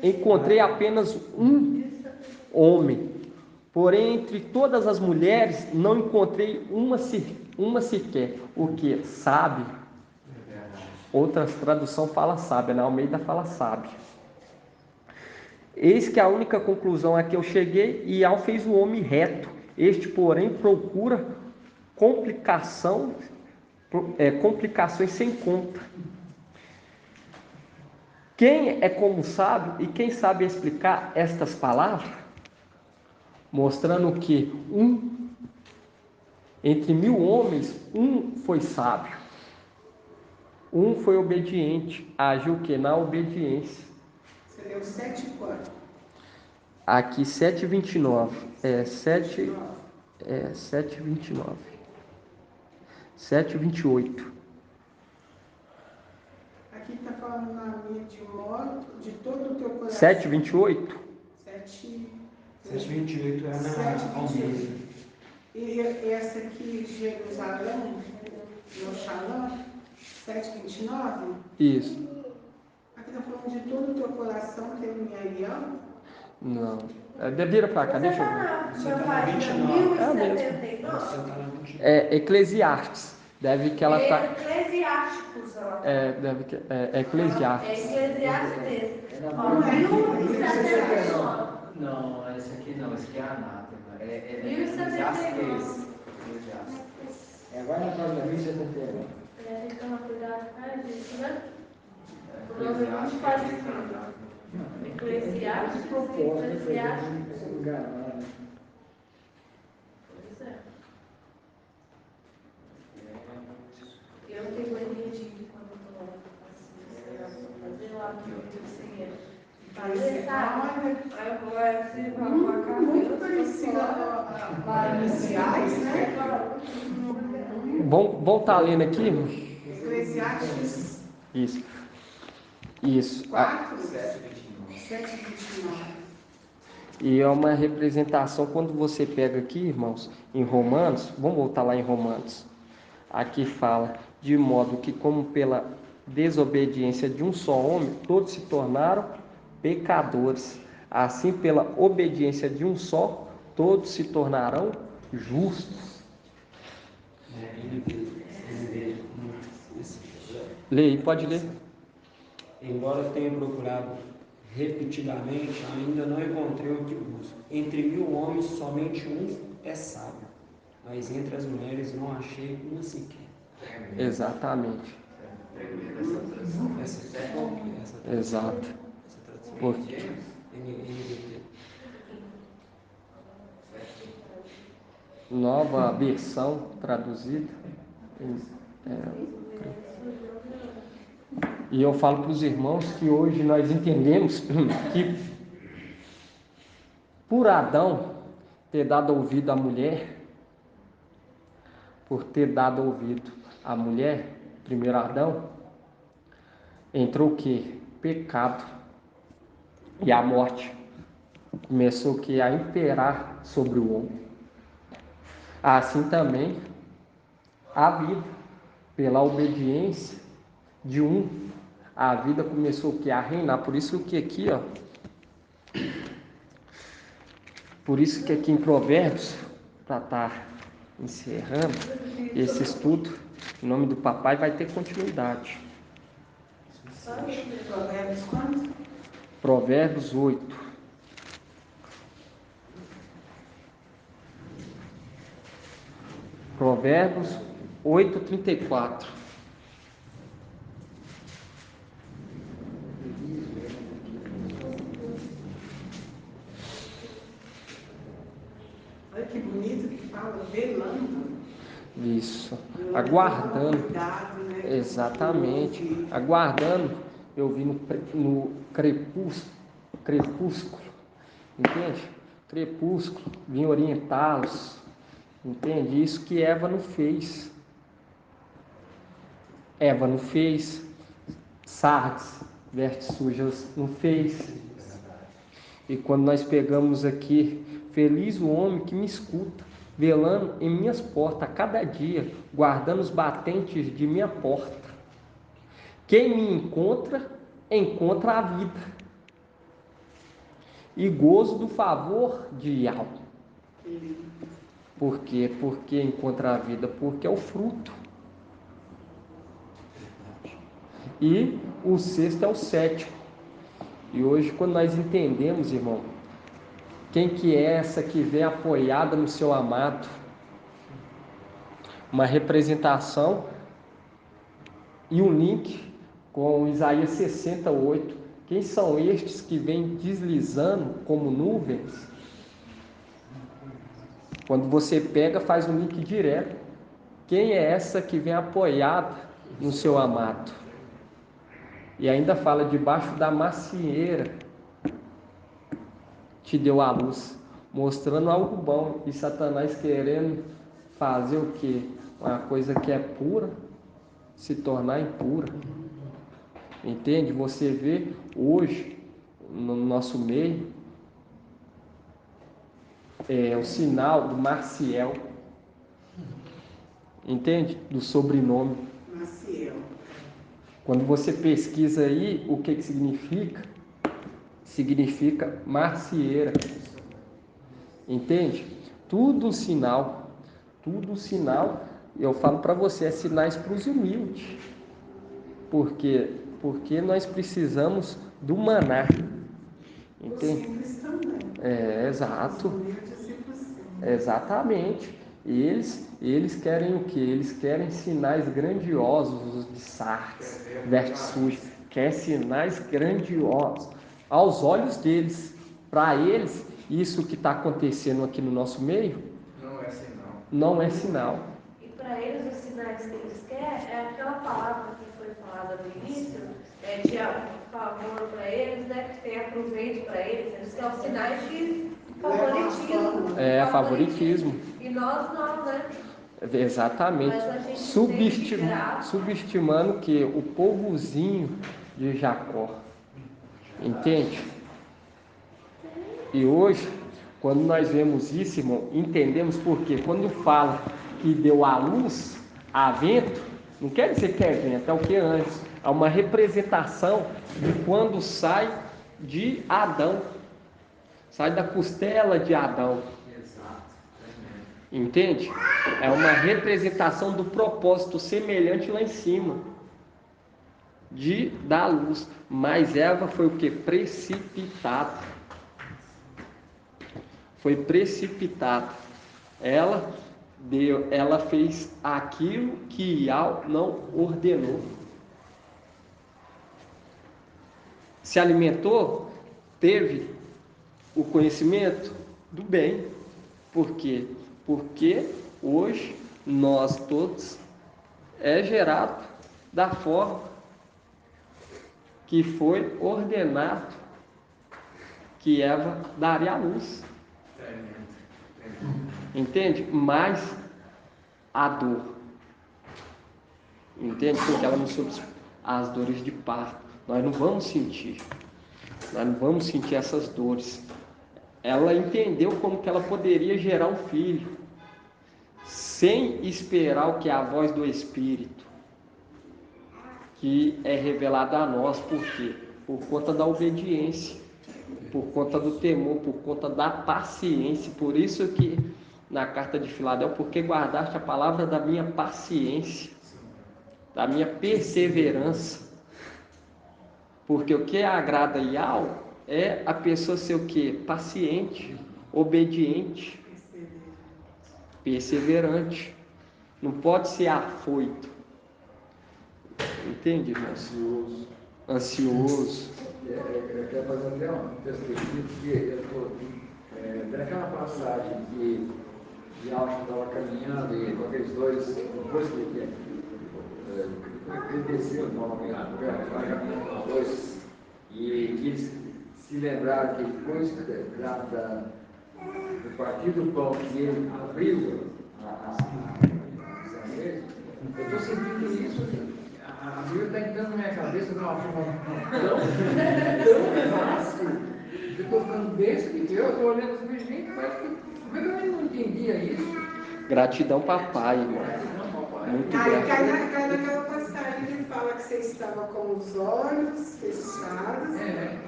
encontrei apenas um homem. Porém, entre todas as mulheres, não encontrei uma sequer. O que? Sábio. Outras traduções falam sábia, na Almeida fala sábio. Eis que a única conclusão a que eu cheguei, e Ial fez o homem reto. Este, porém, procura complicações sem conta. Quem é como sábio e quem sabe explicar estas palavras? Mostrando que entre 1000 homens, um foi sábio. Um foi obediente, agiu que na obediência. Você leu 7 quanto? Aqui 7:29. 7:29. 7:28. Aqui está falando na minha de modo, de todo o teu coração. 7:28? 7:28 é na 7:28. Almeida. E essa aqui, Jerusalém, no Shalom, 7:29? Isso. Aqui está falando de todo o teu coração, teu Miaião. Não. Vira pra cá, deixa eu ver. Você está na 29. É mesmo. 1079. Você está na 29. Eclesiastes. Deve que ela tá. Eclesiásticos, ela tá. Deve que Eclesiastes. É Eclesiastes mesmo. Ó, Não é 1079. Não, esse aqui não, esse aqui é anátema. É 1079. Vai na página 1079. Tem que tomar cuidado com isso, né? Eclesiastes é anátema. Eclesiastes, De propósito, Eclesiastes. se enganar, né? Pois é. Eu tenho mania de quando eu tô assim, sei lá, fazer lá no meu sem ele. Fazer, sabe? Aí eu vou assim, vou com a cabeça. Muito parecido a iniciais, né? Vamos estar lendo aqui? Eclesiastes Isso. 4, 7:29. E é uma representação, quando você pega aqui, irmãos, em Romanos, vamos voltar lá em Romanos. Aqui fala, de modo que como pela desobediência de um só homem, todos se tornaram pecadores. Assim, pela obediência de um só, todos se tornarão justos. Leia, pode ler. Embora tenha procurado repetidamente, ainda não encontrei o que busco. Entre 1000 homens, somente um é sábio, mas entre as mulheres não achei uma sequer. Exatamente. Essa Exato. Por- NVT. Nova versão traduzida. E eu falo para os irmãos que hoje nós entendemos que por Adão ter dado ouvido à mulher, por ter dado ouvido à mulher, primeiro Adão, entrou o quê? Pecado. E a morte começou o quê? A imperar sobre o homem. Assim também a vida, pela obediência de um, a vida começou o quê? A reinar. Por isso que aqui, ó, por isso que aqui em Provérbios, para estar encerrando esse estudo, em nome do papai, vai ter continuidade. Provérbios quanto? Provérbios 8. Provérbios 8:34. Olha que bonito que fala, velando. Isso, aguardando. Cuidado, né? Exatamente, aguardando. Eu vi no crepúsculo, entende? Crepúsculo, vim orientá-los, entende? Isso que Eva não fez. Eva não fez, Sardes, vestes sujas, não fez. E quando nós pegamos aqui, feliz o homem que me escuta, velando em minhas portas a cada dia, guardando os batentes de minha porta. Quem me encontra, encontra a vida e gozo do favor de Yahweh. Por quê? Porque encontra a vida? Porque é o fruto. E o sexto é o sétimo. E hoje, quando nós entendemos, irmão, quem que é essa que vem apoiada no seu amado? Uma representação e um link com Isaías 68. Quem são estes que vêm deslizando como nuvens? Quando você pega, faz um link direto. Quem é essa que vem apoiada no seu amado? E ainda fala, debaixo da macieira te deu a luz, mostrando algo bom. E Satanás querendo fazer o quê? Uma coisa que é pura se tornar impura. Entende? Você vê hoje no nosso meio o sinal do Maciel. Entende? Do sobrenome Maciel. Quando você pesquisa aí o que significa, significa macieira. Entende? Tudo sinal, eu falo para você, é sinais para os humildes. Por quê? Porque nós precisamos do maná. Entende? Exato. Exatamente. Eles querem o quê? Eles querem sinais grandiosos de Sardes, vestes sujas. Querem sinais grandiosos aos olhos deles. Para eles, isso que está acontecendo aqui no nosso meio não é sinal. E para eles, os sinais que eles querem é aquela palavra que foi falada no início, de favor para eles, né, que tem aproveito para eles. Eles querem os sinais de favoritismo. Favoritismo. E nós não, né? Exatamente. Subestimando que o povozinho de Jacó. Entende? E hoje, quando nós vemos isso, irmão, entendemos por quê. Quando fala que deu a luz a vento, não quer dizer que é vento, é o que antes. É uma representação de quando sai de Adão. Sai da costela de Adão. Entende? É uma representação do propósito semelhante lá em cima. De dar luz. Mas Eva foi o que? Precipitada. Foi precipitada. Ela fez aquilo que Yahweh não ordenou. Se alimentou, teve o conhecimento do bem. Por quê? Porque hoje nós todos é gerado da forma que foi ordenado que Eva daria a luz. Entende? Mais a dor. Entende? Porque ela não soube as dores de parto. Nós não vamos sentir. Nós não vamos sentir essas dores. Ela entendeu como que ela poderia gerar um filho, sem esperar o que é a voz do Espírito, que é revelada a nós. Por quê? Por conta da obediência, por conta do temor, por conta da paciência. Por isso que na carta de Filadélfia, porque guardaste a palavra da minha paciência, da minha perseverança. Porque o que agrada Yahweh é a pessoa ser o quê? Paciente, obediente, perseverante. Não pode ser afoito. Entende, irmão? Ansioso. Eu quero fazer até uma perspectiva, porque daquela passagem que Yahweh estava caminhando e com aqueles dois, depois que ele desceu de uma caminhada, caminhando com os dois, e que eles se lembraram que depois do partir do pão que ele abriu a mesa, eu estou sentindo isso. A Bíblia está entrando na minha cabeça de uma forma tão fácil. Eu estou ficando besta, porque eu estou olhando assim, gente, parece que como é que eu não entendia isso? Gratidão, papai, irmão. Muito Aí cai naquela passagem que fala que você estava com os olhos fechados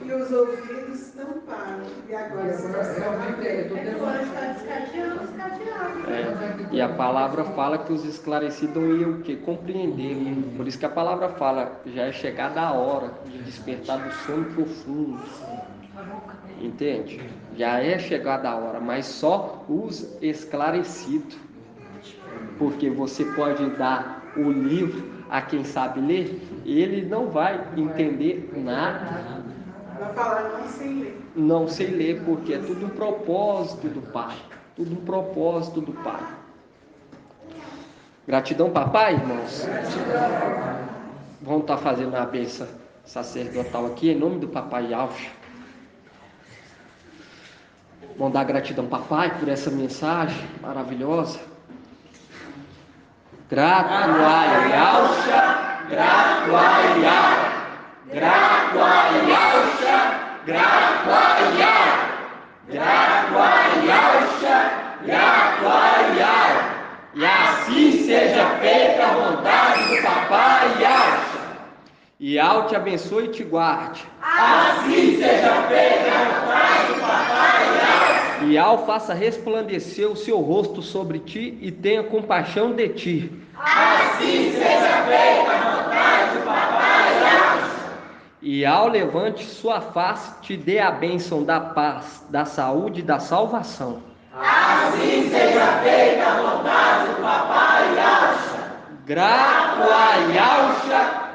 e os ouvidos tampados. E agora você está aberto. Agora está descadeando. E a palavra fala que os esclarecidos iam o quê? Compreender. Por isso que a palavra fala, já é chegada a hora de despertar do sono profundo. Entende? Já é chegada a hora, mas só os esclarecidos. Porque você pode dar o livro a quem sabe ler, ele não vai entender nada. Vai falar não sei ler. Não sei ler, porque é tudo um propósito do Pai. Tudo um propósito do Pai. Gratidão, papai, irmãos. Vamos estar fazendo a bênção sacerdotal aqui, em nome do papai Yahweh. Vamos dar gratidão, papai, por essa mensagem maravilhosa. Grato a Yahweh, grato a Yahweh, grato a Yahweh, grato a Yahweh, grato a Yahweh, grato a Yahweh. E assim seja feita a vontade do papai Yahweh. E Yahweh te abençoe e te guarde. Assim seja feita a vontade do papai Yahweh. E Yahweh faça resplandecer o seu rosto sobre ti e tenha compaixão de ti. Assim seja feita a vontade do papai Yahweh. E Yahweh levante sua face, te dê a bênção da paz, da saúde e da salvação. Assim seja feita a vontade do papai Yahweh. Grato a Yahweh,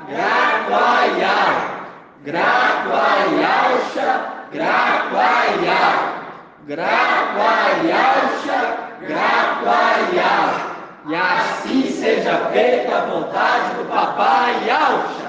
grato a Yahweh, grato a Yahweh, grato a Yahweh, grato a Yahweh, grato a Yahweh. E assim seja feita a vontade do papai Yahweh.